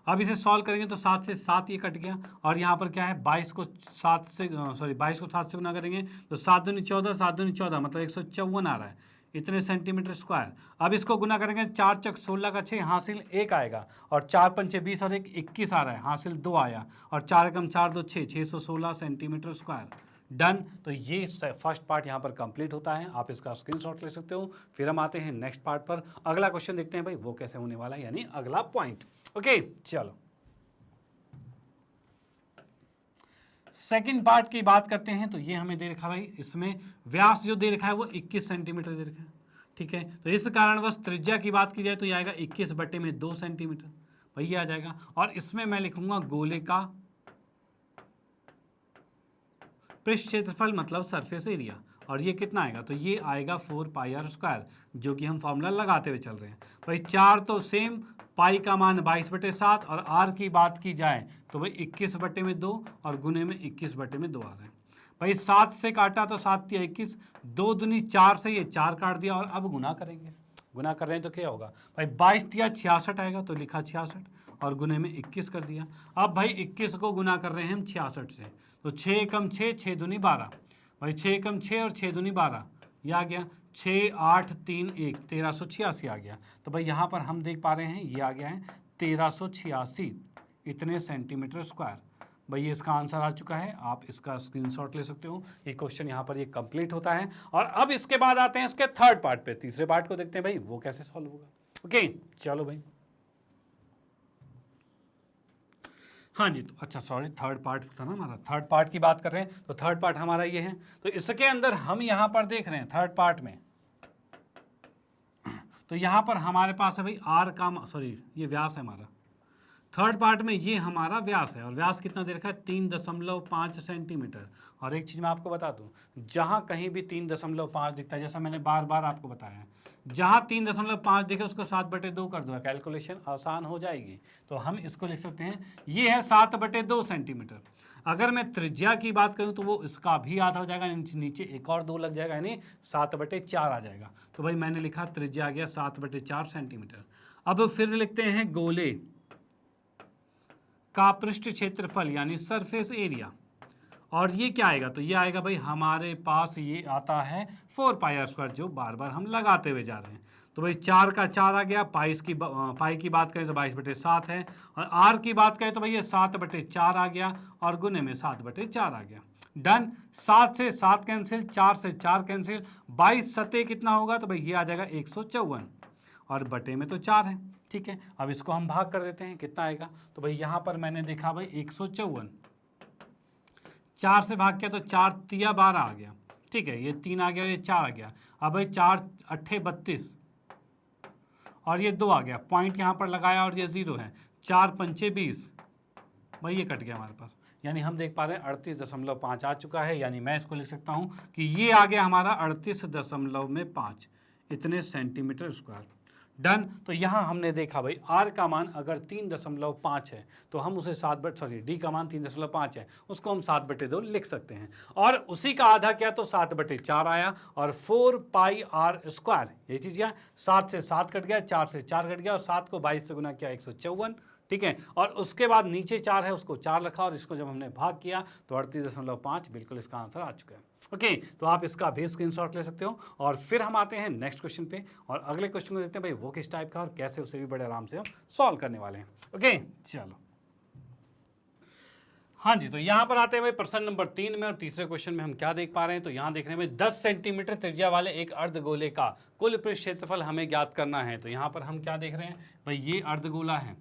अब इसे सॉल्व करेंगे तो 7 से 7 ये कट गया और यहाँ पर क्या है 22 को 7 से गुना करेंगे तो 7 दूनी 14, 7 दूनी 14 मतलब 154 आ रहा है, इतने सेंटीमीटर स्क्वायर। अब इसको गुना करेंगे 4 चक 16 का 6 हासिल 1 आएगा और 4 पंचे 20 और 1 21 आ रहा है, हासिल 2 आया और 4 एकम 4 2 6 616 सेंटीमीटर स्क्वायर। डन, तो ये फर्स्ट पार्ट यहाँ पर कंप्लीट होता है, आप इसका स्क्रीनशॉट ले सकते हो। फिर हम आते हैं नेक्स्ट पार्ट पर। अगला क्वेश्चन देखते हैं भाई वो कैसे होने वाला है, यानी अगला पॉइंट। ओके, चलो सेकंड पार्ट की बात करते हैं। तो ये हमें दे रखा भाई, इसमें व्यास जो दे रखा है वो 21 सेंटीमीटर दे रखा है। ठीक है, तो इस कारणवश त्रिज्या की बात की जाए तो ये आएगा 21/2 सेंटीमीटर, भाई ये आ जाएगा। और इसमें मैं लिखूंगा गोले का पृष्ठ क्षेत्रफल मतलब सरफेस एरिया, और ये कितना आएगा, तो ये आएगा 4 पाई आर स्क्वायर, जो कि हम फॉर्मूला लगाते हुए चल रहे हैं। भाई 4 तो सेम, पाई का मान 22/7 और आर की बात की जाए तो भाई 21/2 और गुने में 21/2 आ रहा है। भाई 7 से काटा तो 7 तिया 21, 2 दूनी 4 से ये 4 काट दिया और अब गुना करेंगे। गुना कर रहे हैं तो क्या होगा भाई 22 तिया 66 आएगा, तो लिखा 66 और गुने में 21 कर दिया। अब भाई 21 को गुना कर रहे हैं हम 66 से, तो 6 एकम 6 6 दूनी 12, भाई 6 एकम 6 और 6 दूनी 12, ये आ गया 6 8 3 1 1386 आ गया। तो भाई यहाँ पर हम देख पा रहे हैं ये आ गया है 1386 इतने सेंटीमीटर स्क्वायर। भाई ये इसका आंसर आ चुका है, आप इसका स्क्रीनशॉट ले सकते हो। ये क्वेश्चन यहाँ पर ये कंप्लीट होता है। और अब इसके बाद आते हैं इसके थर्ड पार्ट पे, तीसरे पार्ट को देखते हैं भाई वो कैसे सॉल्व होगा। ओके, चलो भाई। हाँ जी, तो अच्छा सॉरी, थर्ड पार्ट था ना हमारा, थर्ड पार्ट की बात कर रहे हैं। तो थर्ड पार्ट हमारा ये है, तो इसके अंदर हम यहाँ पर देख रहे हैं थर्ड पार्ट में, तो यहाँ पर हमारे पास है भाई आर का, सॉरी ये व्यास है हमारा, थर्ड पार्ट में ये हमारा व्यास है और व्यास कितना दे रखा है 3.5 सेंटीमीटर। और एक चीज़ मैं आपको बता दूं, जहां कहीं भी 3.5 दिखता है, जैसा मैंने बार बार आपको बताया है, जहां 3.5 दिखे उसको 7/2 कर दो, कैलकुलेशन आसान हो जाएगी। तो हम इसको लिख सकते हैं, ये है 7/2 सेंटीमीटर। अगर मैं त्रिज्या की बात करूं तो वो इसका भी आधा हो जाएगा, नीचे एक और 2 लग जाएगा, यानी 7/4 आ जाएगा। तो भाई मैंने लिखा त्रिज्या आ गया 7/4 सेंटीमीटर। अब फिर लिखते हैं गोले का पृष्ठ क्षेत्रफल यानी सरफेस एरिया, और ये क्या आएगा, तो ये आएगा भाई हमारे पास ये आता है 4πr², जो बार बार हम लगाते हुए जा रहे हैं। तो भाई 4 का 4 आ गया, पाई की बात करें तो 22/7 है, और आर की बात करें तो भाई ये 7/4 आ गया, और गुने में 7/4 आ गया। डन। 7 से 7 कैंसिल, 4 से 4 कैंसिल, 22 सते कितना होगा, तो भाई ये आ जाएगा 154, और बटे में तो 4 है। ठीक है, अब इसको हम भाग कर देते हैं, कितना आएगा, तो भाई यहां पर मैंने देखा भाई 154, 4 से भाग किया तो 4 तिया 12 आ गया। ठीक है, ये 3 आ गया और ये 4 आ गया। अब भाई 4 अट्ठे 32 और ये 2 आ गया, पॉइंट यहाँ पर लगाया और ये 0 है, 4 पंचे 20, भाई ये कट गया हमारे पास, यानी हम देख पा रहे हैं 38.5 आ चुका है। यानी मैं इसको लिख सकता हूँ कि ये आ गया हमारा 38.5 इतने सेंटीमीटर स्क्वायर। डन। तो यहाँ हमने देखा भाई आर का मान अगर 3.5 है तो हम उसे डी का मान 3.5 है, उसको हम 7/2 लिख सकते हैं, और उसी का आधा क्या तो 7/4 आया, और 4πr², ये चीज़ क्या, 7 से 7 कट गया, 4 से 4 कट गया, और 7 को 22 से गुना किया 154। ठीक है, और उसके बाद नीचे 4 है, उसको 4 रखा, और इसको जब हमने भाग किया तो 38.5 बिल्कुल इसका आंसर आ चुका है। ओके, तो आप इसका भी स्क्रीनशॉट ले सकते हो। और फिर हम आते हैं नेक्स्ट क्वेश्चन पे, और अगले क्वेश्चन को देखते हैं भाई वो किस टाइप का और कैसे उसे भी बड़े आराम से हम सॉल्व करने वाले हैं। ओके, चलो। हाँ जी, तो यहाँ पर आते हैं भाई प्रश्न नंबर 3 में, और तीसरे क्वेश्चन में हम क्या देख पा रहे हैं, तो यहाँ देख रहे हैं भाई 10 सेंटीमीटर त्रिज्या वाले एक अर्धगोले का कुल पृष्ठ क्षेत्रफल हमें ज्ञात करना है। तो यहाँ पर हम क्या देख रहे हैं भाई, ये अर्धगोला है,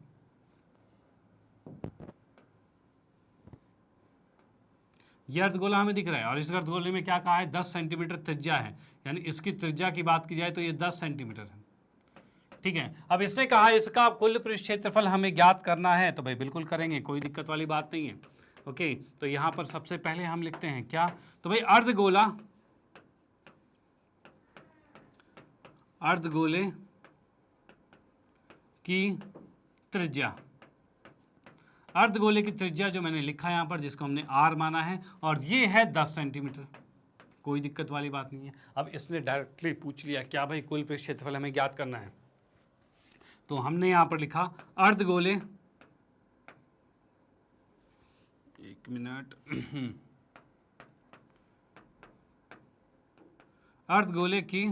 ये अर्धगोला हमें दिख रहा है, और इस अर्धगोले में क्या कहा है 10 सेंटीमीटर त्रिज्या है, यानी इसकी त्रिज्या की बात की जाए तो ये 10 सेंटीमीटर है। ठीक है, अब इसने कहा इसका कुल पृष्ठ क्षेत्रफल हमें ज्ञात करना है, तो भाई बिल्कुल करेंगे, कोई दिक्कत वाली बात नहीं है। ओके, तो यहां पर सबसे पहले हम लिखते हैं क्या, तो भाई अर्धगोले की त्रिज्या, अर्धगोले की त्रिज्या जो मैंने लिखा है यहाँ पर, जिसको हमने आर माना है, और ये है 10 सेंटीमीटर, कोई दिक्कत वाली बात नहीं है। अब इसने डायरेक्टली पूछ लिया क्या भाई कुल पृष्ठ क्षेत्रफल हमें ज्ञात करना है, तो हमने यहाँ पर लिखा अर्धगोले, एक मिनट, अर्धगोले की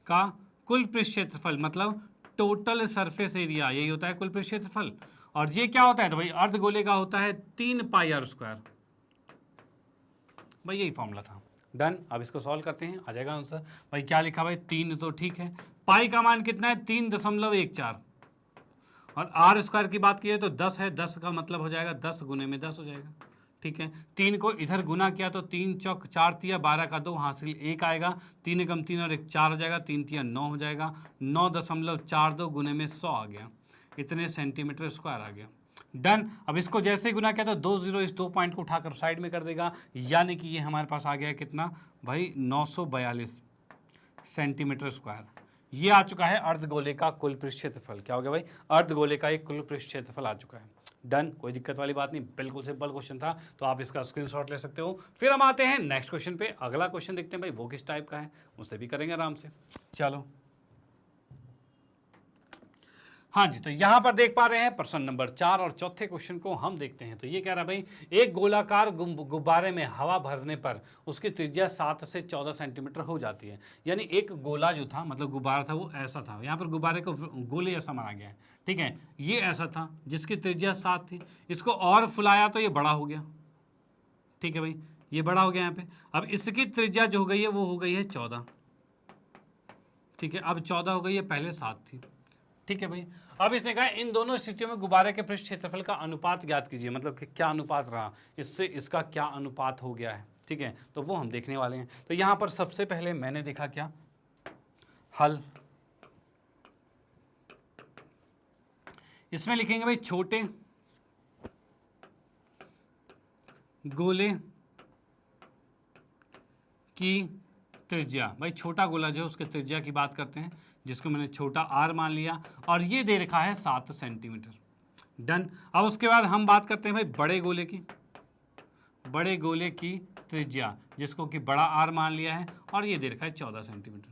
का कुल पृष्ठ क्षेत्रफल मतलब टोटल सरफेस एरिया, यही होता है कुल पृष्ठ क्षेत्रफल। और ये क्या होता है, तो भाई अर्धगोले का होता है 3πr², भाई यही फॉर्मूला था। डन। अब इसको सॉल्व करते हैं, आ जाएगा आंसर। भाई क्या लिखा भाई 3 तो ठीक है, पाई का मान कितना है 3.14, और r² की बात की है तो 10 है, 10 का मतलब हो जाएगा 10 गुने में 10 हो जाएगा। ठीक है, 3 को इधर गुना किया तो 3 चौक 4 तिया 12 का 2 हासिल 1 आएगा, 3 एकम 3 और 1 4 हो जाएगा, 3 तिया 9 हो जाएगा, 9.42 गुने में 100 आ गया, इतने सेंटीमीटर स्क्वायर आ गया। डन। अब इसको जैसे ही गुना किया तो 2 0 इस 2 पॉइंट को उठाकर साइड में कर देगा, यानी कि ये हमारे पास आ गया कितना भाई 942 सेंटीमीटर स्क्वायर। ये आ चुका है अर्धगोले का कुल पृष्ठ क्षेत्रफल। क्या हो गया भाई, अर्धगोले का एक कुल पृष्ठ क्षेत्रफल आ चुका है। डन, कोई दिक्कत वाली बात नहीं, बिल्कुल सिंपल क्वेश्चन था, तो आप इसका स्क्रीनशॉट ले सकते हो। फिर हम आते हैं नेक्स्ट क्वेश्चन पे, अगला क्वेश्चन देखते हैं भाई वो किस टाइप का है, उसे भी करेंगे आराम से। चलो हाँ जी, तो यहां पर देख पा रहे हैं प्रश्न नंबर 4 और चौथे क्वेश्चन को हम देखते हैं। तो ये कह रहा है भाई एक गोलाकार गुब्बारे में हवा भरने पर उसकी त्रिज्या 7 से 14 सेंटीमीटर हो जाती है। यानी एक गोला जो था, मतलब गुब्बारा था, वो ऐसा था, यहाँ पर गुब्बारे को गोले ऐसा माना गया है। ठीक है, ये ऐसा था जिसकी त्रिज्या 7 थी, इसको और फुलाया तो ये बड़ा हो गया। ठीक है भाई, ये बड़ा हो गया यहाँ पे। अब इसकी त्रिज्या जो हो गई है वो हो गई है 14। ठीक है, अब 14 हो गई है, पहले 7 थी। ठीक है भाई, अब इसने कहा इन दोनों स्थितियों में गुब्बारे के पृष्ठ क्षेत्रफल का अनुपात ज्ञात कीजिए, मतलब कि क्या अनुपात रहा, इससे इसका क्या अनुपात हो गया है। ठीक है, तो वो हम देखने वाले हैं। तो यहां पर सबसे पहले मैंने देखा क्या, हल। इसमें लिखेंगे भाई छोटे गोले की त्रिज्या, भाई छोटा गोला जो है उसके त्रिज्या की बात करते हैं, जिसको मैंने छोटा r मान लिया, और ये दे रखा है 7 सेंटीमीटर। डन। अब उसके बाद हम बात करते हैं भाई बड़े गोले की त्रिज्या, जिसको कि बड़ा r मान लिया है, और ये दे रखा है 14 सेंटीमीटर।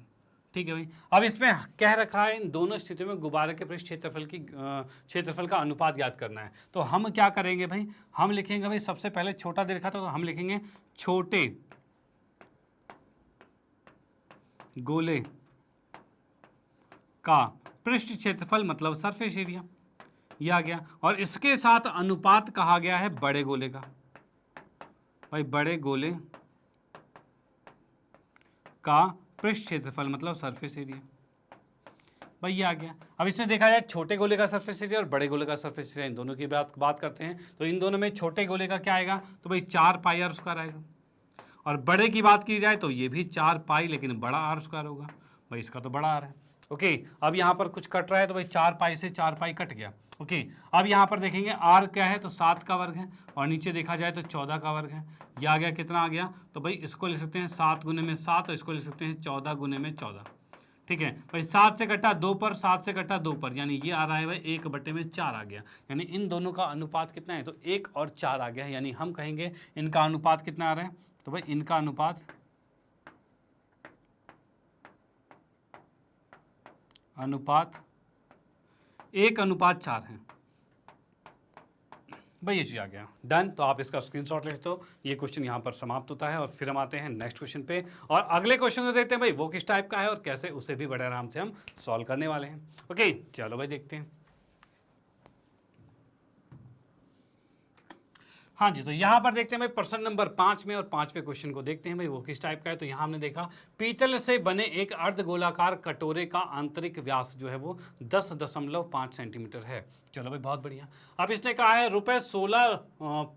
ठीक है भाई। अब इसमें कह रखा है इन दोनों स्थितियों में गुब्बारे के पृष्ठ क्षेत्रफल का अनुपात याद करना है। तो हम क्या करेंगे भाई, हम लिखेंगे भाई, सबसे पहले छोटा दे रखा था तो हम लिखेंगे छोटे गोले का पृष्ठ क्षेत्रफल मतलब सरफेस एरिया, ये आ गया। और इसके साथ अनुपात कहा गया है बड़े गोले का, भाई बड़े गोले का पृष्ठ क्षेत्रफल मतलब सरफेस एरिया, भाई ये आ गया। अब इसमें देखा जाए छोटे गोले का सरफेस एरिया और बड़े गोले का सरफेस एरिया, इन दोनों की बात करते हैं। तो इन दोनों में छोटे गोले का क्या आएगा, तो भाई 4 पाई आर स्क्वायर आएगा, और बड़े की बात की जाए तो ये भी 4 पाई, लेकिन बड़ा आर स्क्वायर होगा, भाई इसका तो बड़ा आर है। ओके, अब यहाँ पर कुछ कट रहा है तो भाई 4 पाई से 4 पाई कट गया। ओके, अब यहाँ पर देखेंगे आर क्या है, तो 7 का वर्ग है, और नीचे देखा जाए तो 14 का वर्ग है। ये आ गया, कितना आ गया, तो भाई इसको ले सकते हैं 7 गुने में 7, और इसको ले सकते हैं 14 गुने में 14। ठीक है भाई, 7 से कटा 2 पर, 7 से कटा 2 पर, यानी ये आ रहा है भाई 1/4 आ गया। यानी इन दोनों का अनुपात कितना है, तो 1 और 4 आ गया है। यानी हम कहेंगे इनका अनुपात कितना आ रहा है, तो भाई इनका अनुपात 1:4 है। भाई ये चीज़ आ गया। डन। तो आप इसका स्क्रीनशॉट ले दो। ये क्वेश्चन यहाँ पर समाप्त होता है, और फिर हम आते हैं नेक्स्ट क्वेश्चन पे, और अगले क्वेश्चन को देखते हैं भाई वो किस टाइप का है और कैसे उसे भी बड़े आराम से हम सॉल्व करने वाले हैं। ओके, चलो भाई देखते हैं। हाँ जी, तो यहाँ पर देखते हैं भाई प्रश्न नंबर 5 में, और 5वें क्वेश्चन को देखते हैं भाई वो किस टाइप का है। तो यहाँ हमने देखा पीतल से बने एक अर्धगोलाकार कटोरे का आंतरिक व्यास जो है वो 10.5 सेंटीमीटर है। चलो भाई बहुत बढ़िया। अब इसने कहा है ₹16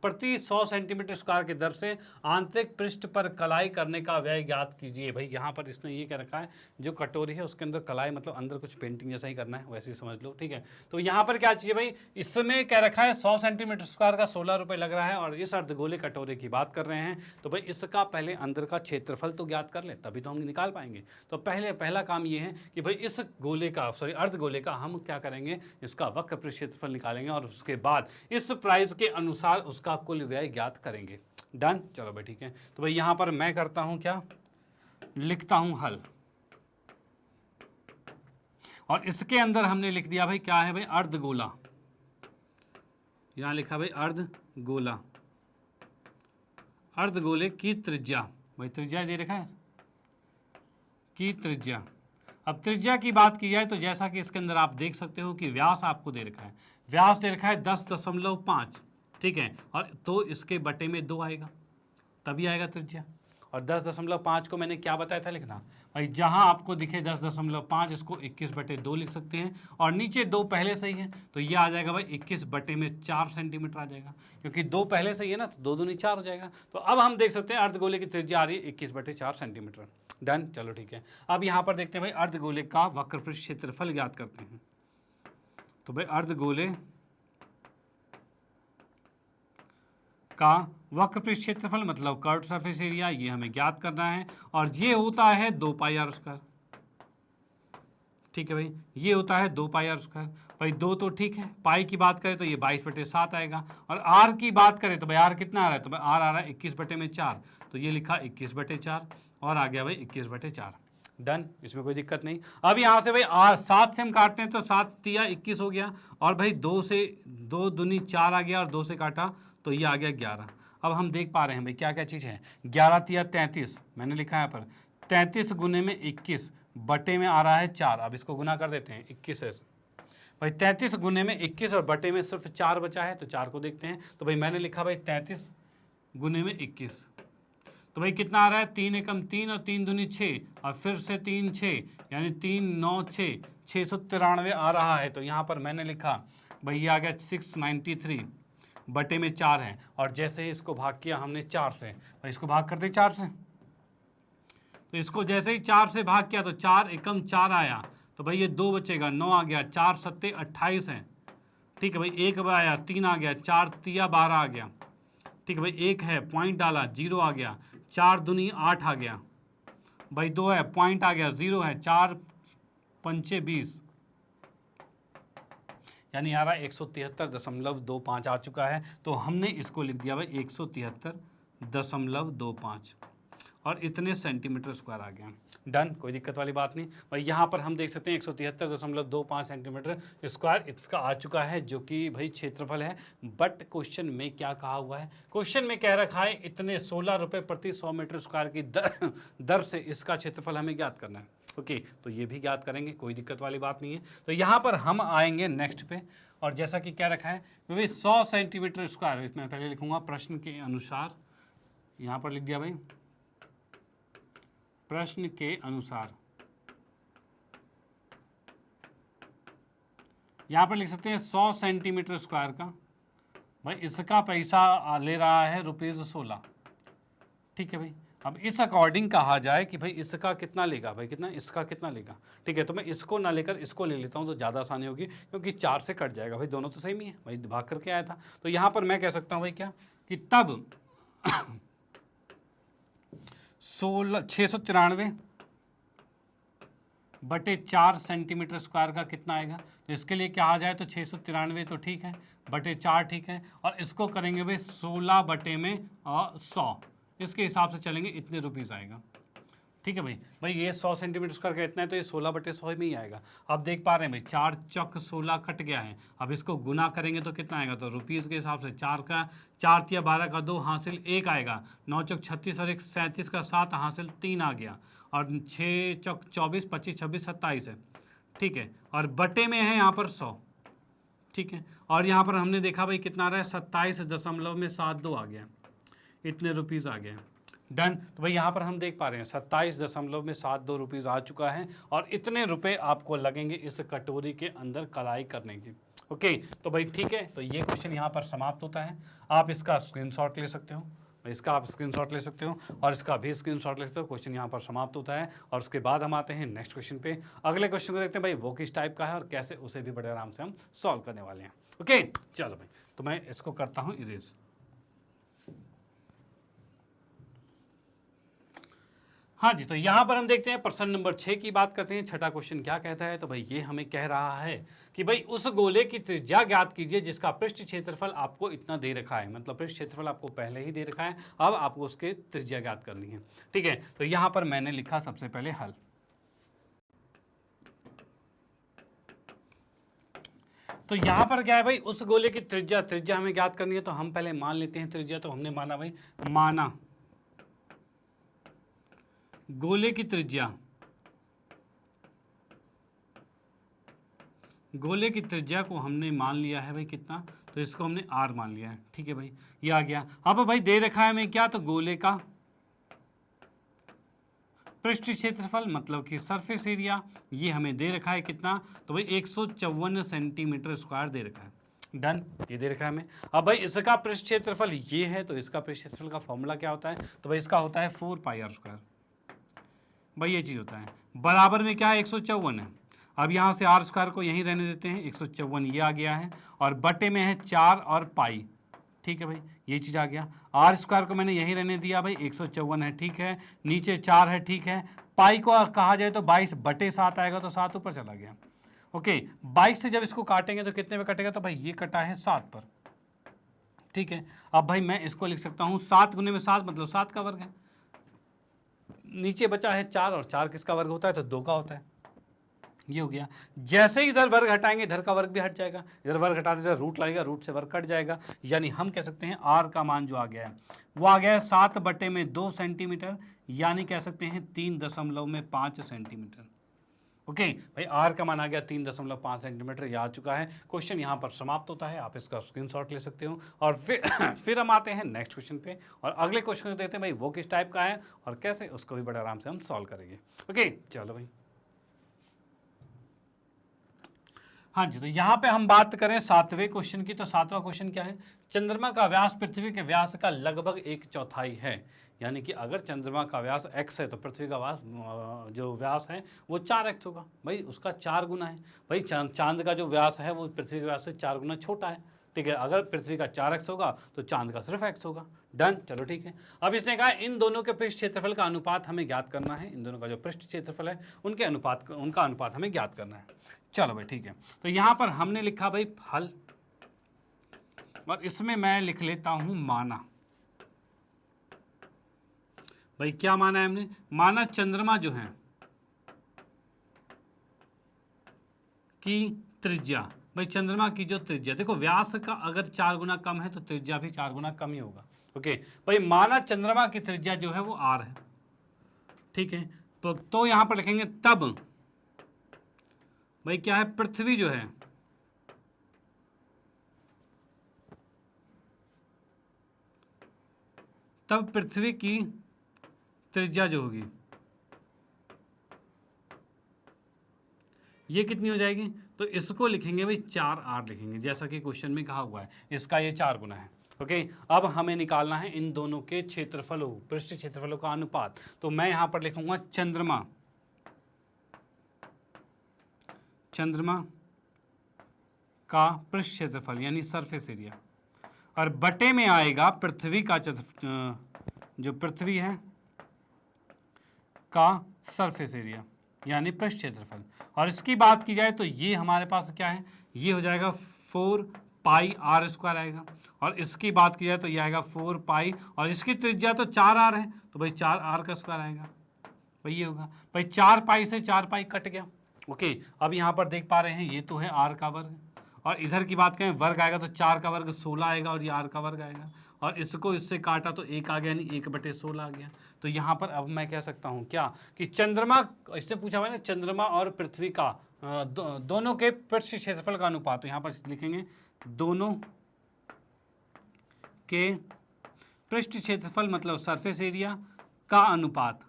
प्रति 100 सेंटीमीटर स्क्वायर की दर से आंतरिक पृष्ठ पर कलाई करने का व्यय ज्ञात कीजिए। भाई यहाँ पर इसने ये कह रखा है जो कटोरी है उसके अंदर कलाई मतलब अंदर कुछ पेंटिंग जैसा ही करना है, वैसे ही समझ लो। ठीक है, तो यहाँ पर क्या चाहिए भाई, इसमें कह रखा है 100 सेंटीमीटर स्क्वायर का 16 रुपये लग रहा है, और इस अर्धगोले कटोरे की बात कर रहे हैं। तो भाई इसका पहले अंदर का क्षेत्रफल तो ज्ञात कर ले, तभी तो हम निकाल पाएंगे। तो पहला काम ये है कि भाई इस गोले का अर्धगोले का हम क्या करेंगे, इसका वक्र पृष्ठ क्षेत्रफल निकालेंगे, और उसके बाद इस प्राइस के अनुसार उसका कुल व्यय ज्ञात करेंगे। डन। चलो भाई ठीक है। तो भाई यहां पर मैं करता हूं क्या, लिखता हूं हल, और इसके अंदर हमने लिख दिया भाई क्या है भाई, अर्धगोला। यहां लिखा भाई अर्धगोला, अर्धगोले की त्रिज्या, भाई त्रिज्या दे रखा है की त्रिज्या। अब त्रिज्या की बात की जाए तो जैसा कि इसके अंदर आप देख सकते हो कि व्यास आपको दे रखा है, व्यास दे रखा है 10.5। ठीक है, और तो इसके बटे में 2 आएगा, तभी आएगा त्रिज्या। और 10.5 को मैंने क्या बताया था लिखना, भाई जहां आपको दिखे 10.5 इसको 21/2 लिख सकते हैं, और नीचे 2 पहले से ही है तो ये आ जाएगा भाई 21/4 सेंटीमीटर आ जाएगा, क्योंकि 2 पहले से ही है ना, तो 2 दूनी 4 हो जाएगा। तो अब हम देख सकते हैं अर्धगोले की त्रिज्या आ रही है 21/4 सेंटीमीटर। डन। चलो ठीक है। अब यहाँ पर देखते हैं भाई अर्धगोले का वक्र पृष्ठ क्षेत्रफल ज्ञात करते हैं। तो भाई अर्धगोले का वक्र पृष्ठ क्षेत्रफल मतलब कर्व्ड सरफेस एरिया, ये हमें ज्ञात करना है, और ये होता है 2 पाई आर स्क्वायर। ठीक है भाई, ये होता है 2 पाई आर स्क्वायर। भाई 2 तो ठीक है, पाई की बात करें तो ये 22/7 आएगा, और आर की बात करें तो भाई आर कितना आ रहा है, तो भाई आर आ रहा है 21/4, तो ये लिखा 21/4, और आ गया भाई 21/4। डन। इसमें कोई दिक्कत नहीं। अब यहाँ से भाई 7 से हम काटते हैं तो 7 तिया 21 हो गया, और भाई 2 से 2 दूनी 4 आ गया, और 2 से काटा तो ये आ गया 11। अब हम देख पा रहे हैं भाई क्या क्या चीज़ है, 11 तिया 33, मैंने लिखा है यहाँ पर 33 गुने में 21 बटे में आ रहा है 4। अब इसको गुना कर देते हैं 21 से, भाई 33 गुने में 21 और बटे में सिर्फ 4 बचा है, तो 4 को देखते हैं। तो भाई मैंने लिखा भाई 33 गुने में 21, तो भाई कितना आ रहा है, 3 एकम 3 और 3 दूनी 6, और फिर से 3 6, यानी 3 9 6, 693 आ रहा है। तो यहाँ पर मैंने लिखा भाई ये आ गया 693 बटे में 4 है, और जैसे ही इसको भाग किया हमने 4 से, भाई इसको भाग करते 4 से, तो इसको जैसे ही 4 से भाग किया तो 4 एकम 4 आया, तो भाई ये 2 बचेगा, 9 आ गया, 4 7 28 है। ठीक है भाई, 1 आया, 3 आ गया, 4 तिया 12 आ गया, ठीक है भाई, 1 है पॉइंट डाला 0 आ गया, 4 दूनी 8 आ गया भाई, 2 है पॉइंट आ गया 0 है, 4 पंचे 20, यानी आ रहा 173.25 आ चुका है। तो हमने इसको लिख दिया भाई 173.25 और इतने सेंटीमीटर स्क्वायर आ गया। डन, कोई दिक्कत वाली बात नहीं भाई। यहाँ पर हम देख सकते हैं 173.25 सेंटीमीटर स्क्वायर इसका आ चुका है, जो कि भाई क्षेत्रफल है। बट क्वेश्चन में क्या कहा हुआ है, क्वेश्चन में कह रखा है इतने 16 रुपये प्रति 100 मीटर स्क्वायर की दर से इसका क्षेत्रफल हमें ज्ञात करना है। ओके, तो ये भी ज्ञात करेंगे, कोई दिक्कत वाली बात नहीं है। तो यहाँ पर हम आएंगे नेक्स्ट पे, और जैसा कि क्या रखा है भाई 100 सेंटीमीटर स्क्वायर, इसमें पहले लिखूंगा प्रश्न के अनुसार, यहाँ पर लिख दिया भाई प्रश्न के अनुसार, यहां पर लिख सकते हैं 100 सेंटीमीटर स्क्वायर का भाई इसका पैसा ले रहा है ₹16। ठीक है भाई, अब इस अकॉर्डिंग कहा जाए कि भाई इसका कितना लेगा भाई, कितना इसका कितना लेगा। ठीक है, तो मैं इसको ना लेकर इसको ले लेता हूं तो ज़्यादा आसानी होगी, क्योंकि 4 से कट जाएगा भाई, दोनों तो सेम ही है भाई, भाग करके आया था। तो यहां पर मैं कह सकता हूं भाई क्या कि तब 693 बटे 4 सेंटीमीटर स्क्वायर का कितना आएगा। तो इसके लिए क्या आ जाए तो 693 तो ठीक है, बटे 4 ठीक है, और इसको करेंगे भाई 16 बटे में 100, इसके हिसाब से चलेंगे, इतने रुपीस आएगा। ठीक है भाई, भाई ये 100 सेंटीमीटर स्क्वायर का इतना है, तो ये 16 बटे 100 में ही आएगा। अब देख पा रहे हैं भाई 4 चौक 16 कट गया है, अब इसको गुना करेंगे तो कितना आएगा, तो रुपीज़ के हिसाब से 4 का 4 तिया 12 का 2 हासिल 1 आएगा, 9 चौक 36 और 1 37 का 7 हासिल 3 आ गया, और 6 चौक 24 25 26 27 है। ठीक है, और बटे में है यहाँ पर 100। ठीक है, और यहाँ पर हमने देखा भाई कितना आ रहा है 27.72 आ गया, इतने रुपीज़ आ गए। डन, तो भाई यहाँ पर हम देख पा रहे हैं 27.72 रुपीज़ आ चुका है, और इतने रुपए आपको लगेंगे इस कटोरी के अंदर कलाई करने की। ओके, तो भाई ठीक है, तो ये क्वेश्चन यहाँ पर समाप्त होता है। आप इसका स्क्रीनशॉट ले सकते हो, इसका आप स्क्रीनशॉट ले सकते हो, और इसका भी स्क्रीनशॉट ले सकते हो। क्वेश्चन यहाँ पर समाप्त होता है, और उसके बाद हम आते हैं नेक्स्ट क्वेश्चन पे। अगले क्वेश्चन को देखते हैं भाई वो किस टाइप का है और कैसे उसे भी बड़े आराम से हम सॉल्व करने वाले हैं। ओके, चलो भाई, तो मैं इसको करता हूँ इरेज। हाँ जी, तो यहाँ पर हम देखते हैं प्रश्न नंबर 6 की बात करते हैं। छठा क्वेश्चन क्या कहता है, तो भाई ये हमें कह रहा है कि भाई उस गोले की त्रिज्या ज्ञात कीजिए जिसका पृष्ठ क्षेत्रफल आपको इतना दे रखा है, मतलब पृष्ठ क्षेत्रफल आपको पहले ही दे रखा है, अब आपको उसके त्रिज्या ज्ञात करनी है। ठीक है, तो यहाँ पर मैंने लिखा सबसे पहले हल। तो यहाँ पर क्या है भाई, उस गोले की त्रिज्या हमें ज्ञात करनी है, तो हम पहले मान लेते हैं त्रिज्या। तो हमने माना भाई, माना गोले की त्रिज्या, गोले की त्रिज्या को हमने मान लिया है भाई कितना, तो इसको हमने r मान लिया है। ठीक है भाई, ये आ गया। अब भाई दे रखा है हमें क्या, तो गोले का पृष्ठ क्षेत्रफल मतलब कि सरफेस एरिया, ये हमें दे रखा है कितना, तो भाई 154 सेंटीमीटर स्क्वायर दे रखा है। डन, ये दे रखा है हमें। अब भाई इसका पृष्ठ क्षेत्रफल ये है, तो इसका पृष्ठ क्षेत्रफल का फॉर्मूला क्या होता है, तो भाई इसका होता है 4πr²। भाई ये चीज़ होता है, बराबर में क्या है 154 है। अब यहाँ से r² को यहीं रहने देते हैं, 154 ये आ गया है, और बटे में है 4 और पाई। ठीक है भाई, ये चीज़ आ गया। r² को मैंने यहीं रहने दिया भाई, 154 है, ठीक है, नीचे 4 है, ठीक है। पाई को कहा जाए तो 22/7 आएगा, तो 7 ऊपर चला गया। ओके, 22 से जब इसको काटेंगे तो कितने में कटेगा, तो भाई ये कटा है 7 पर। ठीक है, अब भाई मैं इसको लिख सकता हूँ 7 गुने में 7 मतलब 7 का वर्ग है। नीचे बचा है 4, और 4 किसका वर्ग होता है, तो 2 का होता है। ये हो गया। जैसे ही इधर वर्ग हटाएंगे इधर का वर्ग भी हट जाएगा, इधर वर्ग हटा देते रूट लगेगा, रूट से वर्ग कट जाएगा। यानी हम कह सकते हैं r का मान जो आ गया है वो आ गया है 7/2 सेंटीमीटर, यानी कह सकते हैं 3.5 सेंटीमीटर। ओके भाई, r का मान आ गया 3.5 सेंटीमीटर, यह आ चुका है। क्वेश्चन यहाँ पर समाप्त होता है, आप इसका स्क्रीनशॉट ले सकते हो। और फिर हम आते हैं नेक्स्ट क्वेश्चन पे, और अगले क्वेश्चन को देखते हैं भाई वो किस टाइप का है और कैसे, उसको भी बड़े आराम से हम सॉल्व करेंगे। ओके, चलो भाई। हाँ जी, तो यहाँ पे हम बात करें 7वें क्वेश्चन की। तो 7वां क्वेश्चन क्या है, चंद्रमा का व्यास पृथ्वी के व्यास का लगभग 1/4 है। यानी कि अगर चंद्रमा का व्यास x है तो पृथ्वी का व्यास जो व्यास है वो 4x होगा। भाई उसका 4 गुना है। भाई चांद का जो व्यास है वो पृथ्वी के व्यास से 4 गुना छोटा है। ठीक है। अगर पृथ्वी का 4x होगा तो चांद का सिर्फ x होगा। डन, चलो ठीक है। अब इसने कहा इन दोनों के पृष्ठ क्षेत्रफल का अनुपात हमें ज्ञात करना है। इन दोनों का जो पृष्ठ क्षेत्रफल है उनका अनुपात हमें ज्ञात करना है। चलो भाई ठीक है, तो यहां पर हमने लिखा भाई हल, और इसमें मैं लिख लेता हूं माना। भाई क्या माना है हमने? माना चंद्रमा जो है की त्रिज्या, भाई चंद्रमा की जो त्रिज्या, देखो व्यास का अगर 4 गुना कम है तो त्रिज्या भी 4 गुना कम ही होगा। ओके भाई, माना चंद्रमा की त्रिज्या जो है वो r है, ठीक है। तो यहां पर लिखेंगे तब भाई क्या है, पृथ्वी जो है तब पृथ्वी की त्रिज्या जो होगी ये कितनी हो जाएगी? तो इसको लिखेंगे भाई 4r लिखेंगे, जैसा कि क्वेश्चन में कहा हुआ है, इसका ये 4 गुना है। ओके, अब हमें निकालना है इन दोनों के क्षेत्रफलों, पृष्ठ क्षेत्रफलों का अनुपात। तो मैं यहां पर लिखूंगा चंद्रमा का पृष्ठ क्षेत्रफल यानी सरफेस एरिया, और बटे में आएगा पृथ्वी का जो पृथ्वी है का सरफेस एरिया यानी पृष्ठ क्षेत्रफल। और इसकी बात की जाए तो ये हमारे पास क्या है, ये हो जाएगा 4 पाई r स्क्वायर आएगा, और इसकी बात की जाए तो ये आएगा 4 पाई, और इसकी त्रिज्या तो 4r है तो भाई 4r का स्क्वायर आएगा, भाई ये होगा। भाई 4 पाई से 4 पाई कट गया। ओके, अब यहाँ पर देख पा रहे हैं ये तो है r का वर्ग, और इधर की बात करें वर्ग आएगा तो 4 का वर्ग 16 आएगा, और ये r का वर्ग आएगा, और इसको इससे काटा तो 1 आ गया, यानी 1/16 आ गया। तो यहाँ पर अब मैं कह सकता हूँ क्या कि चंद्रमा, इसने पूछा हुआ है ना चंद्रमा और पृथ्वी का दोनों के पृष्ठ क्षेत्रफल का अनुपात, तो यहाँ पर लिखेंगे दोनों के पृष्ठ क्षेत्रफल मतलब सरफेस एरिया का अनुपात,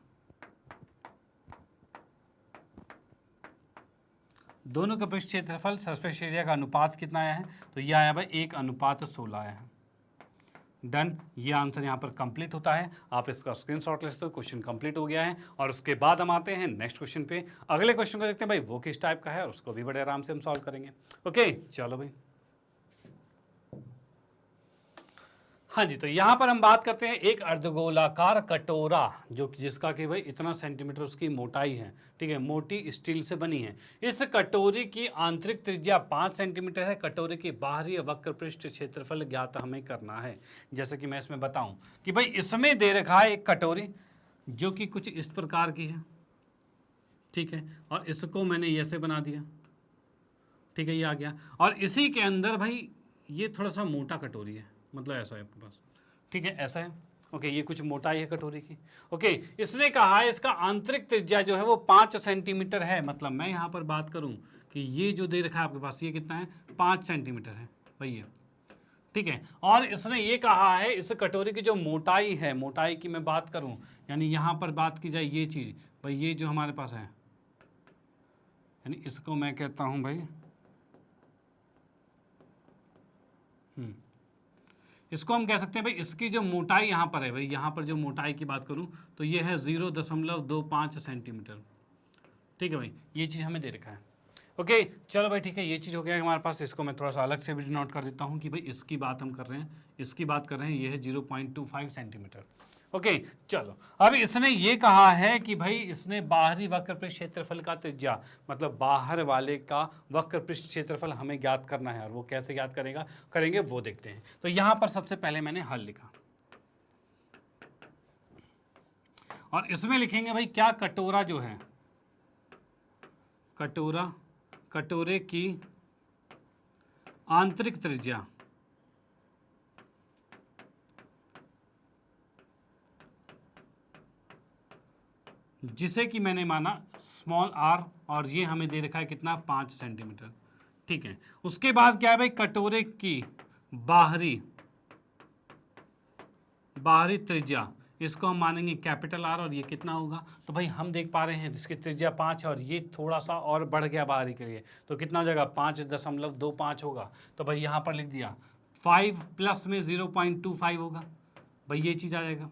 दोनों का पृष्ठ क्षेत्रफल सरफेस एरिया का अनुपात कितना आया है? तो यह आया भाई 1:16 आया है। डन, ये आंसर यहाँ पर कंप्लीट होता है। आप इसका स्क्रीनशॉट ले सकते हो, क्वेश्चन कंप्लीट हो गया है। और उसके बाद हम आते हैं नेक्स्ट क्वेश्चन पे। अगले क्वेश्चन को देखते हैं भाई वो किस टाइप का है, और उसको भी बड़े आराम से हम सॉल्व करेंगे। ओके चलो भाई, हाँ जी, तो यहाँ पर हम बात करते हैं एक अर्धगोलाकार कटोरा जो जिसका कि भाई इतना सेंटीमीटर उसकी मोटाई है, ठीक है, मोटी स्टील से बनी है। इस कटोरी की आंतरिक त्रिज्या 5 सेंटीमीटर है। कटोरी की बाहरी वक्र पृष्ठ क्षेत्रफल ज्ञात हमें करना है। जैसे कि मैं इसमें बताऊं कि भाई इसमें दे रखा है एक कटोरी जो कि कुछ इस प्रकार की है, ठीक है, और इसको मैंने ऐसे बना दिया, ठीक है, ये आ गया। और इसी के अंदर भाई ये थोड़ा सा मोटा कटोरी है, मतलब ऐसा है आपके पास, ठीक है, ऐसा है। ओके, ये कुछ मोटाई है कटोरी की। ओके, इसने कहा है इसका आंतरिक त्रिज्या जो है वो 5 सेंटीमीटर है। मतलब मैं यहाँ पर बात करूँ कि ये जो दे रखा है आपके पास ये कितना है, 5 सेंटीमीटर है भाई ये, ठीक है। और इसने ये कहा है इस कटोरी की जो मोटाई है, मोटाई की मैं बात करूँ यानी यहाँ पर बात की जाए ये चीज़, भाई ये जो हमारे पास है यानी इसको मैं कहता हूँ भाई इसको हम कह सकते हैं भाई इसकी जो मोटाई यहाँ पर है, भाई यहाँ पर जो मोटाई की बात करूँ तो ये है 0.25 सेंटीमीटर, ठीक है भाई, ये चीज़ हमें दे रखा है। ओके चलो भाई ठीक है, ये चीज़ हो गया हमारे पास। इसको मैं थोड़ा सा अलग से भी नोट कर देता हूँ कि भाई इसकी बात हम कर रहे हैं, इसकी बात कर रहे हैं, ये है 0.25 सेंटीमीटर। ओके चलो, अब इसने ये कहा है कि भाई इसने बाहरी वक्र पृष्ठ क्षेत्रफल का त्रिज्या मतलब बाहर वाले का वक्र पृष्ठ क्षेत्रफल हमें ज्ञात करना है, और वो कैसे ज्ञात करेंगे वो देखते हैं। तो यहां पर सबसे पहले मैंने हल लिखा, और इसमें लिखेंगे भाई क्या, कटोरा जो है, कटोरे की आंतरिक त्रिज्या जिसे कि मैंने माना स्मॉल r, और ये हमें दे रखा है कितना, 5 सेंटीमीटर, ठीक है। उसके बाद क्या है भाई, कटोरे की बाहरी त्रिज्या, इसको हम मानेंगे कैपिटल R, और ये कितना होगा, तो भाई हम देख पा रहे हैं इसकी त्रिज्या 5 है, और ये थोड़ा सा और बढ़ गया बाहरी के लिए, तो कितना हो जाएगा, 5.25 होगा। तो भाई यहाँ पर लिख दिया 5 प्लस में 0.25 होगा, भाई ये चीज़ आ जाएगा।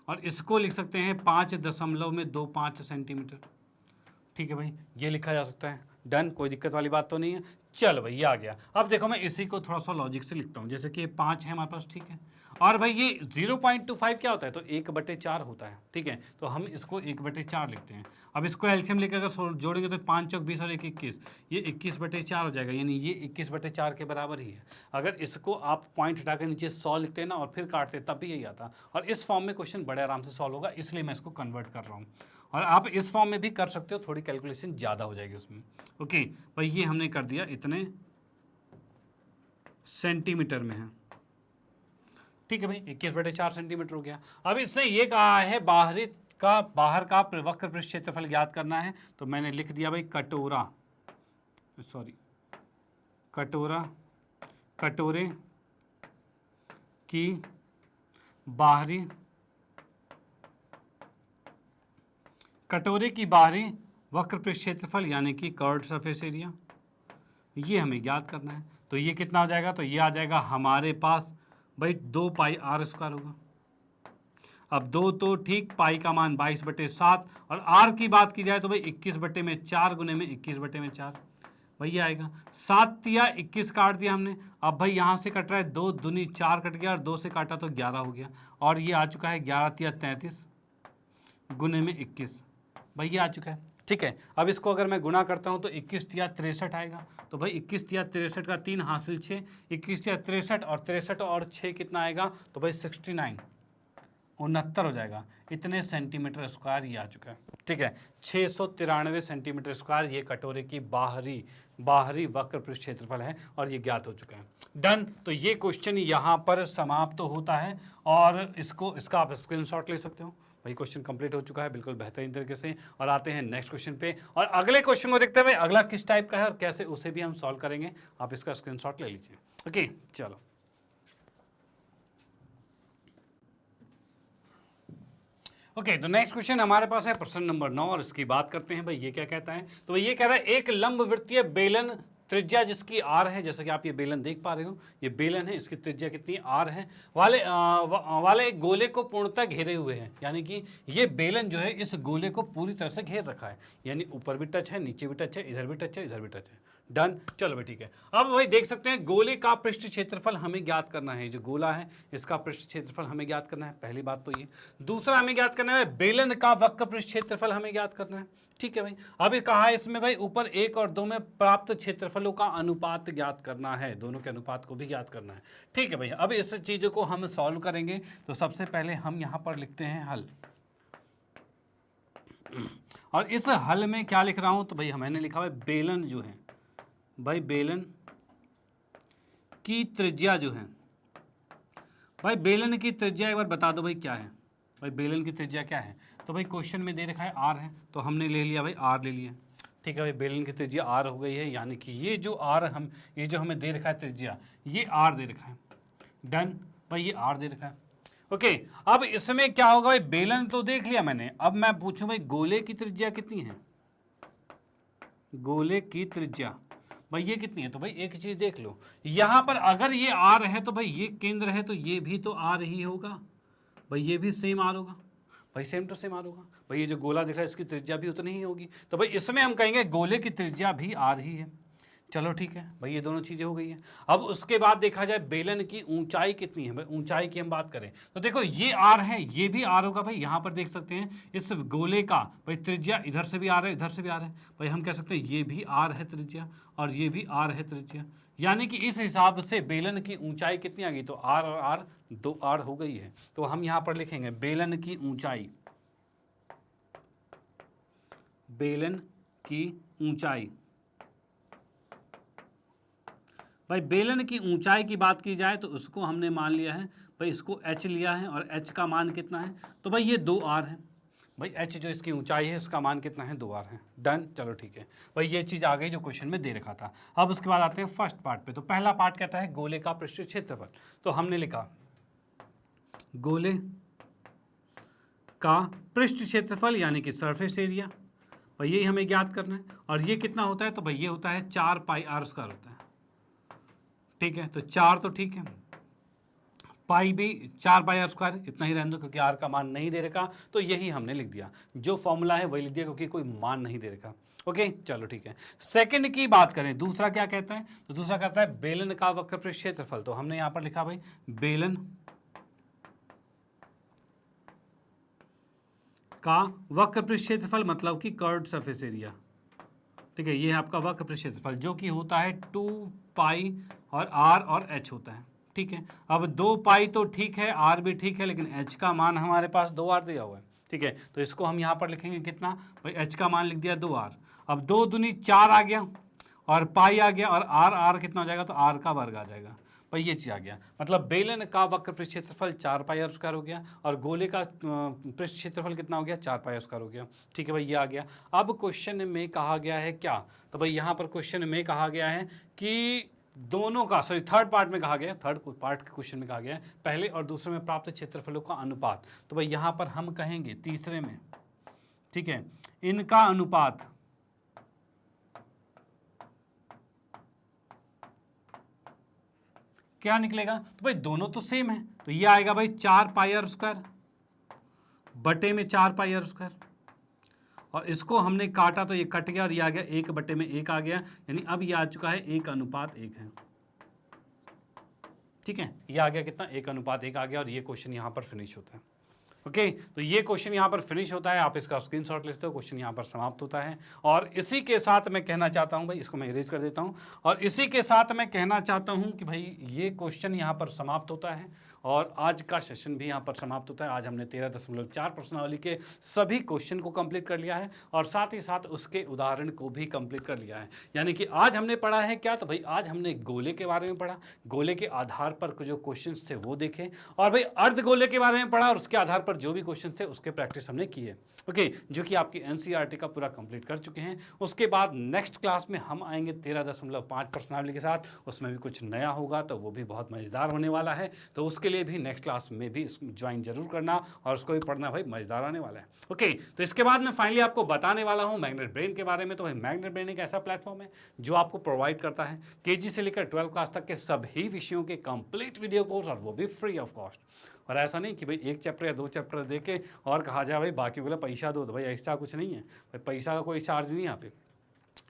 और इसको लिख सकते हैं 5.25 सेंटीमीटर, ठीक है भाई, ये लिखा जा सकता है। डन, कोई दिक्कत वाली बात तो नहीं है। चलो भाई ये आ गया। अब देखो मैं इसी को थोड़ा सा लॉजिक से लिखता हूँ, जैसे कि 5 है हमारे पास, ठीक है। और भाई ये 0.25 क्या होता है, तो 1/4 होता है, ठीक है। तो हम इसको 1/4 लिखते हैं। अब इसको एलसीएम लेकर अगर जोड़ेंगे तो 5 चौक 20 और 1 21, ये 21/4 हो जाएगा, यानी ये 21/4 के बराबर ही है। अगर इसको आप पॉइंट हटा कर नीचे 100 लिखते हैं ना और फिर काटते तब भी यही आता। और इस फॉर्म में क्वेश्चन बड़े आराम से सॉल्व होगा, इसलिए मैं इसको कन्वर्ट कर रहा हूँ। और आप इस फॉर्म में भी कर सकते हो, थोड़ी कैलकुलेशन ज़्यादा हो जाएगी उसमें। ओके भाई, ये हमने कर दिया, इतने सेंटीमीटर में है, ठीक है भाई। 21/4 सेंटीमीटर हो गया। अब इसने ये कहा है बाहर का वक्र पृष्ठ क्षेत्रफल ज्ञात करना है, तो मैंने लिख दिया भाई कटोरे की बाहरी वक्र पृष्ठ क्षेत्रफल यानी कि कर्व्ड सरफेस एरिया, ये हमें ज्ञात करना है। तो ये कितना हो जाएगा, तो ये आ जाएगा हमारे पास भाई 2πr² होगा। अब 2 तो ठीक, पाई का मान 22/7, और आर की बात की जाए तो भाई 21/4 गुने में 21/4 वही आएगा। 7 तिया 21 काट दिया हमने। अब भाई यहाँ से कट रहा है 2 दूनी 4 कट गया, और 2 से काटा तो 11 हो गया, और ये आ चुका है 11 तिया 33 गुने में 21, भाई ये आ चुका है, ठीक है। अब इसको अगर मैं गुना करता हूँ तो 21 तिया 63 आएगा। तो भाई 21 तिया 63 का 3 हासिल 6, 21 तिया 63 और 63 और 6 कितना आएगा, तो भाई 69 69 हो जाएगा। इतने सेंटीमीटर स्क्वायर ये आ चुका है, ठीक है। 693 सेंटीमीटर स्क्वायर ये कटोरे की बाहरी वक्र पृष्ठ क्षेत्रफल है, और ये ज्ञात हो चुका है। डन, तो ये क्वेश्चन यहाँ पर समाप्त तो होता है, और इसका आप स्क्रीनशॉट ले सकते हो। भाई क्वेश्चन कंप्लीट हो चुका है बिल्कुल बेहतरीन तरीके से। और आते हैं नेक्स्ट क्वेश्चन पे, और अगले क्वेश्चन को देखते हैं भाई अगला किस टाइप का है और कैसे, उसे भी हम सॉल्व करेंगे। आप इसका स्क्रीनशॉट ले लीजिए। ओके चलो, ओके तो नेक्स्ट क्वेश्चन हमारे पास है प्रश्न नंबर 9, और इसकी बात करते हैं भाई। ये क्या कहता है, तो भाई ये कह रहा है एक लंबवृत्तीय बेलन त्रिज्या जिसकी आर है, जैसा कि आप ये बेलन देख पा रहे हो, ये बेलन है, इसकी त्रिज्या कितनी आर है, वाले एक गोले को पूर्णतः घेरे हुए हैं। यानी कि ये बेलन जो है इस गोले को पूरी तरह से घेर रखा है, यानी ऊपर भी टच है, नीचे भी टच है, इधर भी टच है, इधर भी टच है। डन, चलो भाई ठीक है। अब भाई देख सकते हैं गोले का पृष्ठ क्षेत्रफल हमें ज्ञात करना है। जो गोला है इसका पृष्ठ क्षेत्रफल हमें ज्ञात करना है, पहली बात तो ये। दूसरा हमें ज्ञात करना है बेलन का वक्र पृष्ठ क्षेत्रफल हमें ज्ञात करना है, ठीक है भाई। अभी कहा है इसमें भाई ऊपर 1 और 2 में प्राप्त क्षेत्रफलों का अनुपात ज्ञात करना है, दोनों के अनुपात को भी ज्ञात करना है, ठीक है भाई। अब इस चीजों को हम सॉल्व करेंगे, तो सबसे पहले हम यहां पर लिखते हैं हल। और इस हल में क्या लिख रहा हूं, तो भाई मैंने लिखा है बेलन जो है भाई, बेलन की त्रिज्या जो है भाई, बेलन की त्रिज्या एक बार बता दो भाई क्या है भाई, बेलन की त्रिज्या क्या है। तो भाई क्वेश्चन में दे रखा है आर है, तो हमने ले लिया भाई आर ले लिया, ठीक है भाई। बेलन की त्रिज्या आर हो गई है, यानी कि ये जो हमें दे रखा है त्रिज्या, ये आर दे रखा है। डन भाई, ये आर दे रखा है। ओके, अब इसमें क्या होगा भाई, बेलन तो देख लिया मैंने, अब मैं पूछूं भाई गोले की त्रिज्या कितनी है, गोले की त्रिज्या भाई ये कितनी है। तो भाई एक चीज देख लो, यहां पर अगर ये आर है तो भाई ये केंद्र है, तो ये भी तो आर ही होगा भाई, ये भी सेम आर होगा भाई, सेम टू सेम आर होगा भाई। ये जो गोला दिख रहा है इसकी त्रिज्या भी उतनी ही होगी, तो भाई इसमें हम कहेंगे गोले की त्रिज्या भी आर ही है। चलो ठीक है भाई, ये दोनों चीजें हो गई हैं। अब उसके बाद देखा जाए बेलन की ऊंचाई कितनी है भाई, ऊंचाई की हम बात करें तो देखो ये आर है, ये भी आर होगा भाई। यहाँ पर देख सकते हैं इस गोले का भाई त्रिज्या इधर से भी आर है, इधर से भी आर है भाई, हम कह सकते हैं ये भी आर है त्रिज्या, और ये भी आर है त्रिज्या। यानी कि इस हिसाब से बेलन की ऊंचाई कितनी आ गई, तो आर और आर 2r हो गई है। तो हम यहाँ पर लिखेंगे बेलन की ऊंचाई, बेलन की ऊंचाई भाई, बेलन की ऊंचाई की बात की जाए तो उसको हमने मान लिया है भाई, इसको h लिया है, और h का मान कितना है, तो भाई ये 2r है भाई। h जो इसकी ऊंचाई है इसका मान कितना है, 2r है। डन, चलो ठीक है भाई, ये चीज़ आ गई जो क्वेश्चन में दे रखा था। अब उसके बाद आते हैं फर्स्ट पार्ट पे। तो पहला पार्ट कहता है गोले का पृष्ठ क्षेत्रफल, तो हमने लिखा गोले का पृष्ठ क्षेत्रफल यानी कि सरफेस एरिया भाई, यही हमें ज्ञात करना है। और ये कितना होता है, तो भाई ये होता है 4πr² होता है, ठीक है। तो 4 तो ठीक है, पाई भी 4 पाई r² इतना ही रहने दो, क्योंकि r का मान नहीं दे रखा, तो यही हमने लिख दिया, जो फॉर्मूला है वही लिख दिया, क्योंकि कोई मान नहीं दे रखा। ओके चलो ठीक है। सेकंड की बात करें, दूसरा क्या कहता है, तो दूसरा कहता है बेलन का वक्रपृष्ठ क्षेत्रफल। तो हमने यहां पर लिखा भाई बेलन का वक्रपृष्ठ क्षेत्रफल, मतलब कि कर्व्ड सरफेस एरिया। ठीक है, ये है आपका वक्रपृष्ठ क्षेत्रफल, जो कि होता है 2 पाई और r और h होता है। ठीक है, अब 2 पाई तो ठीक है, r भी ठीक है, लेकिन h का मान हमारे पास 2r दिया हुआ है। ठीक है, तो इसको हम यहाँ पर लिखेंगे कितना भाई, h का मान लिख दिया 2r। अब 2 दूनी 4 आ गया और पाई आ गया, और r कितना हो जाएगा, तो r का वर्ग आ जाएगा भाई, ये चीज आ गया। मतलब बेलन का वक्रपृष्ठ क्षेत्रफल 4 पाई r² हो गया, और गोले का पृष्ठ क्षेत्रफल कितना हो गया, 4 पाई r² हो गया। ठीक है भाई, ये आ गया। अब क्वेश्चन में कहा गया है क्या, तो भाई यहाँ पर क्वेश्चन में कहा गया है कि दोनों का, सॉरी थर्ड पार्ट में कहा गया, थर्ड पार्ट के क्वेश्चन में कहा गया है पहले और दूसरे में प्राप्त क्षेत्रफलों का अनुपात। तो भाई यहाँ पर हम कहेंगे तीसरे में, ठीक है, इनका अनुपात क्या निकलेगा, तो भाई दोनों तो सेम है, तो ये आएगा भाई 4 पाई r² बटे में 4 पाई r², और इसको हमने काटा तो ये कट गया, और ये आ गया 1 बटे में 1 आ गया, यानी अब ये आ चुका है 1:1 है। ठीक है, ये आ गया कितना, 1:1 आ गया, और ये क्वेश्चन यहाँ पर फिनिश होता है। ओके तो ये क्वेश्चन यहाँ पर फिनिश होता है, आप इसका स्क्रीनशॉट लेते हो, क्वेश्चन यहाँ पर समाप्त होता है। और इसी के साथ मैं कहना चाहता हूँ भाई, इसको मैं इरेज कर देता हूँ, और इसी के साथ मैं कहना चाहता हूँ कि भाई ये क्वेश्चन यहाँ पर समाप्त होता है, और आज का सेशन भी यहाँ पर समाप्त होता है। आज हमने 13.4 प्रश्नावली के सभी क्वेश्चन को कंप्लीट कर लिया है, और साथ ही साथ उसके उदाहरण को भी कंप्लीट कर लिया है। यानी कि आज हमने पढ़ा है क्या, तो भाई आज हमने गोले के बारे में पढ़ा, गोले के आधार पर जो क्वेश्चंस थे वो देखे, और भाई अर्धगोले के बारे में पढ़ा, और उसके आधार पर जो भी क्वेश्चन थे उसके प्रैक्टिस हमने की है। ओके जो कि आपकी एनसीईआरटी का पूरा कंप्लीट कर चुके हैं। उसके बाद नेक्स्ट क्लास में हम आएंगे 13.5 प्रश्नावली के साथ, उसमें भी कुछ नया होगा, तो वो भी बहुत मज़ेदार होने वाला है, तो उसके लिए भी नेक्स्ट क्लास में भी ज्वाइन जरूर करना, और उसको भी पढ़ना भाई, मज़ेदार आने वाला है। ओके तो इसके बाद मैं फाइनली आपको बताने वाला हूँ मैग्नेट ब्रेन के बारे में। तो भाई मैग्नेट ब्रेन एक ऐसा प्लेटफॉर्म है जो आपको प्रोवाइड करता है केजी से लेकर 12 क्लास तक के सभी विषयों के कंप्लीट वीडियो कोर्स, और वो भी फ्री ऑफ कॉस्ट। और ऐसा नहीं कि भाई 1 चैप्टर या 2 चैप्टर दे के और कहा जाए भाई बाकी को पैसा दो, तो भाई ऐसा कुछ नहीं है भाई, पैसा का कोई चार्ज नहीं यहाँ पे।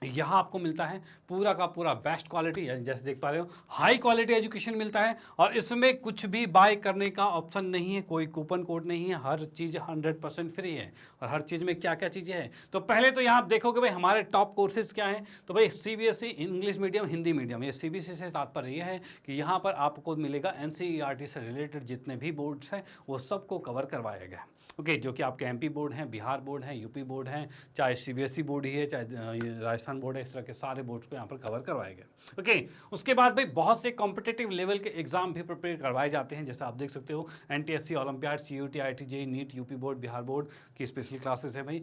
यहाँ आपको मिलता है पूरा का पूरा बेस्ट क्वालिटी, जैसे देख पा रहे हो हाई क्वालिटी एजुकेशन मिलता है, और इसमें कुछ भी बाय करने का ऑप्शन नहीं है, कोई कूपन कोड नहीं है, हर चीज़ 100% फ्री है। और हर चीज़ में क्या क्या चीज़ें हैं, तो पहले तो यहाँ आप देखोगे भाई हमारे टॉप कोर्सेज क्या हैं, तो भाई CBSE English medium Hindi medium. ये सीबीएसई से तात्पर्य यह है कि यहाँ पर आपको मिलेगा एनसीईआरटी से रिलेटेड जितने भी बोर्ड्स हैं वो सबको कवर करवाया गया है। ओके जो कि आपके एमपी बोर्ड हैं, बिहार बोर्ड हैं, यूपी बोर्ड हैं, चाहे सीबीएसई बोर्ड ही है, चाहे राजस्थान बोर्ड है, इस तरह के सारे बोर्ड्स को यहाँ पर कवर करवाए गए। ओके उसके बाद भाई बहुत से कॉम्पिटिटिव लेवल के एग्जाम भी प्रिपेयर करवाए जाते हैं, जैसे आप देख सकते हो NTSC, Olympiad, CUET, IT, JEE, NEET, UP board, Bihar board की स्पेशल क्लासेस है भाई,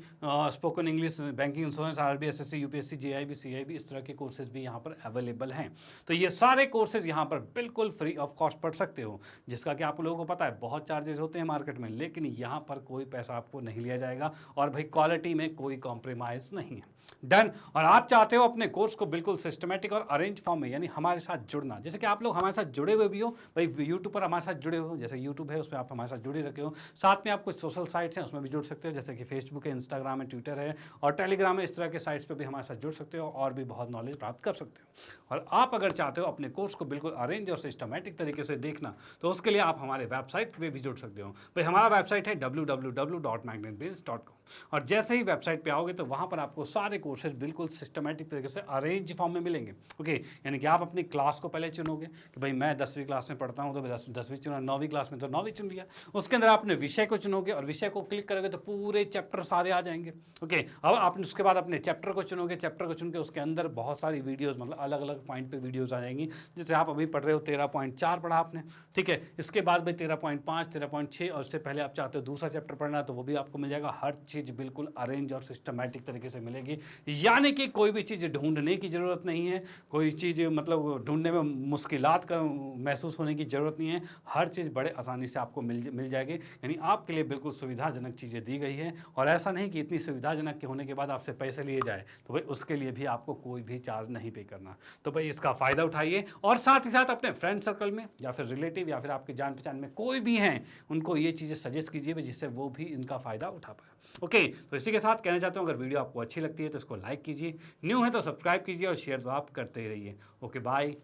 spoken English, banking, insurance, RB, SSC, UPSC, JIB, CIB, इस तरह के कोर्सेज भी यहाँ पर अवेलेबल हैं। तो ये सारे कोर्सेज यहाँ पर बिल्कुल फ्री ऑफ कॉस्ट पढ़ सकते हो, जिसका कि आप लोगों को पता है बहुत चार्जेस होते हैं मार्केट में, लेकिन यहाँ पर कोई पैसा आपको नहीं लिया जाएगा, और भाई क्वालिटी में कोई कॉम्प्रोमाइज नहीं है। डन। और आप चाहते हो अपने कोर्स को बिल्कुल सिस्टमेटिक और अरेंज फॉर्म में, यानी हमारे साथ जुड़ना, जैसे कि आप लोग हमारे साथ जुड़े हुए भी हो भाई, यूट्यूब पर हमारे साथ जुड़े हो, जैसे यूट्यूब है उसमें आप हमारे साथ जुड़े रखे हो, साथ में आप कुछ सोशल साइट्स हैं उसमें भी जुड़ सकते हो, जैसे कि फेसबुक है, इंस्टाग्राम है, ट्विटर है, और टेलीग्राम है, इस तरह के साइट्स पर भी हमारे साथ जुड़ सकते हो, और भी बहुत नॉलेज प्राप्त कर सकते हो। और आप अगर चाहते हो अपने कोर्स को बिल्कुल अरेंज और सिस्टमेटिक तरीके से देखना, तो उसके लिए आप हमारे वेबसाइट पर भी जुड़ सकते हो भाई। हमारा वेबसाइट है www.magnetbrains.com, और जैसे ही वेबसाइट पे आओगे तो वहाँ पर आपको सारे कोर्सेज बिल्कुल सिस्टमेटिक तरीके से अरेंज फॉर्म में मिलेंगे। ओके यानी कि आप अपनी क्लास को पहले चुनोगे कि भाई मैं 10वीं क्लास में पढ़ता हूँ तो 10वीं चुना, 9वीं क्लास में तो 9वीं चुन लिया, उसके अंदर आपने विषय को चुनोगे, और विषय को क्लिक करोगे तो पूरे चैप्टर सारे आ जाएंगे। ओके अब आप उसके बाद अपने चैप्टर को चुनोगे, चैप्टर को चुन के उसके अंदर बहुत सारी वीडियोज़, मतलब अलग अलग पॉइंट पर वीडियोज़ आ जाएंगी। जैसे आप अभी पढ़ रहे हो 13.4 पढ़ा आपने, ठीक है, इसके बाद भाई 13.5, 13.6, और उससे पहले आप चाहते हो दूसरा चैप्टर पढ़ना तो वो भी आपको मिल जाएगा। हर चीज़ बिल्कुल अरेंज और सिस्टमैटिक तरीके से मिलेगी, यानी कि कोई भी चीज़ ढूंढने की ज़रूरत नहीं है, कोई चीज़ मतलब ढूंढने में मुश्किलात का महसूस होने की ज़रूरत नहीं है। हर चीज़ बड़े आसानी से आपको मिल जाएगी। यानी आपके लिए बिल्कुल सुविधाजनक चीज़ें दी गई है। और ऐसा नहीं कि इतनी सुविधाजनक के होने के बाद आपसे पैसे लिए जाए, तो भाई उसके लिए भी आपको कोई भी चार्ज नहीं पे करना। तो भाई इसका फ़ायदा उठाइए और साथ ही साथ अपने फ्रेंड सर्कल में या फिर रिलेटिव या फिर आपके जान पहचान में कोई भी हैं, उनको ये चीज़ें सजेस्ट कीजिए जिससे वो भी इनका फ़ायदा उठा पाए। ओके, तो इसी के साथ कहना चाहता हूँ, अगर वीडियो आपको अच्छी लगती है तो इसको लाइक कीजिए, न्यू है तो सब्सक्राइब कीजिए और शेयर तो आप करते ही रहिए। Okay, bye.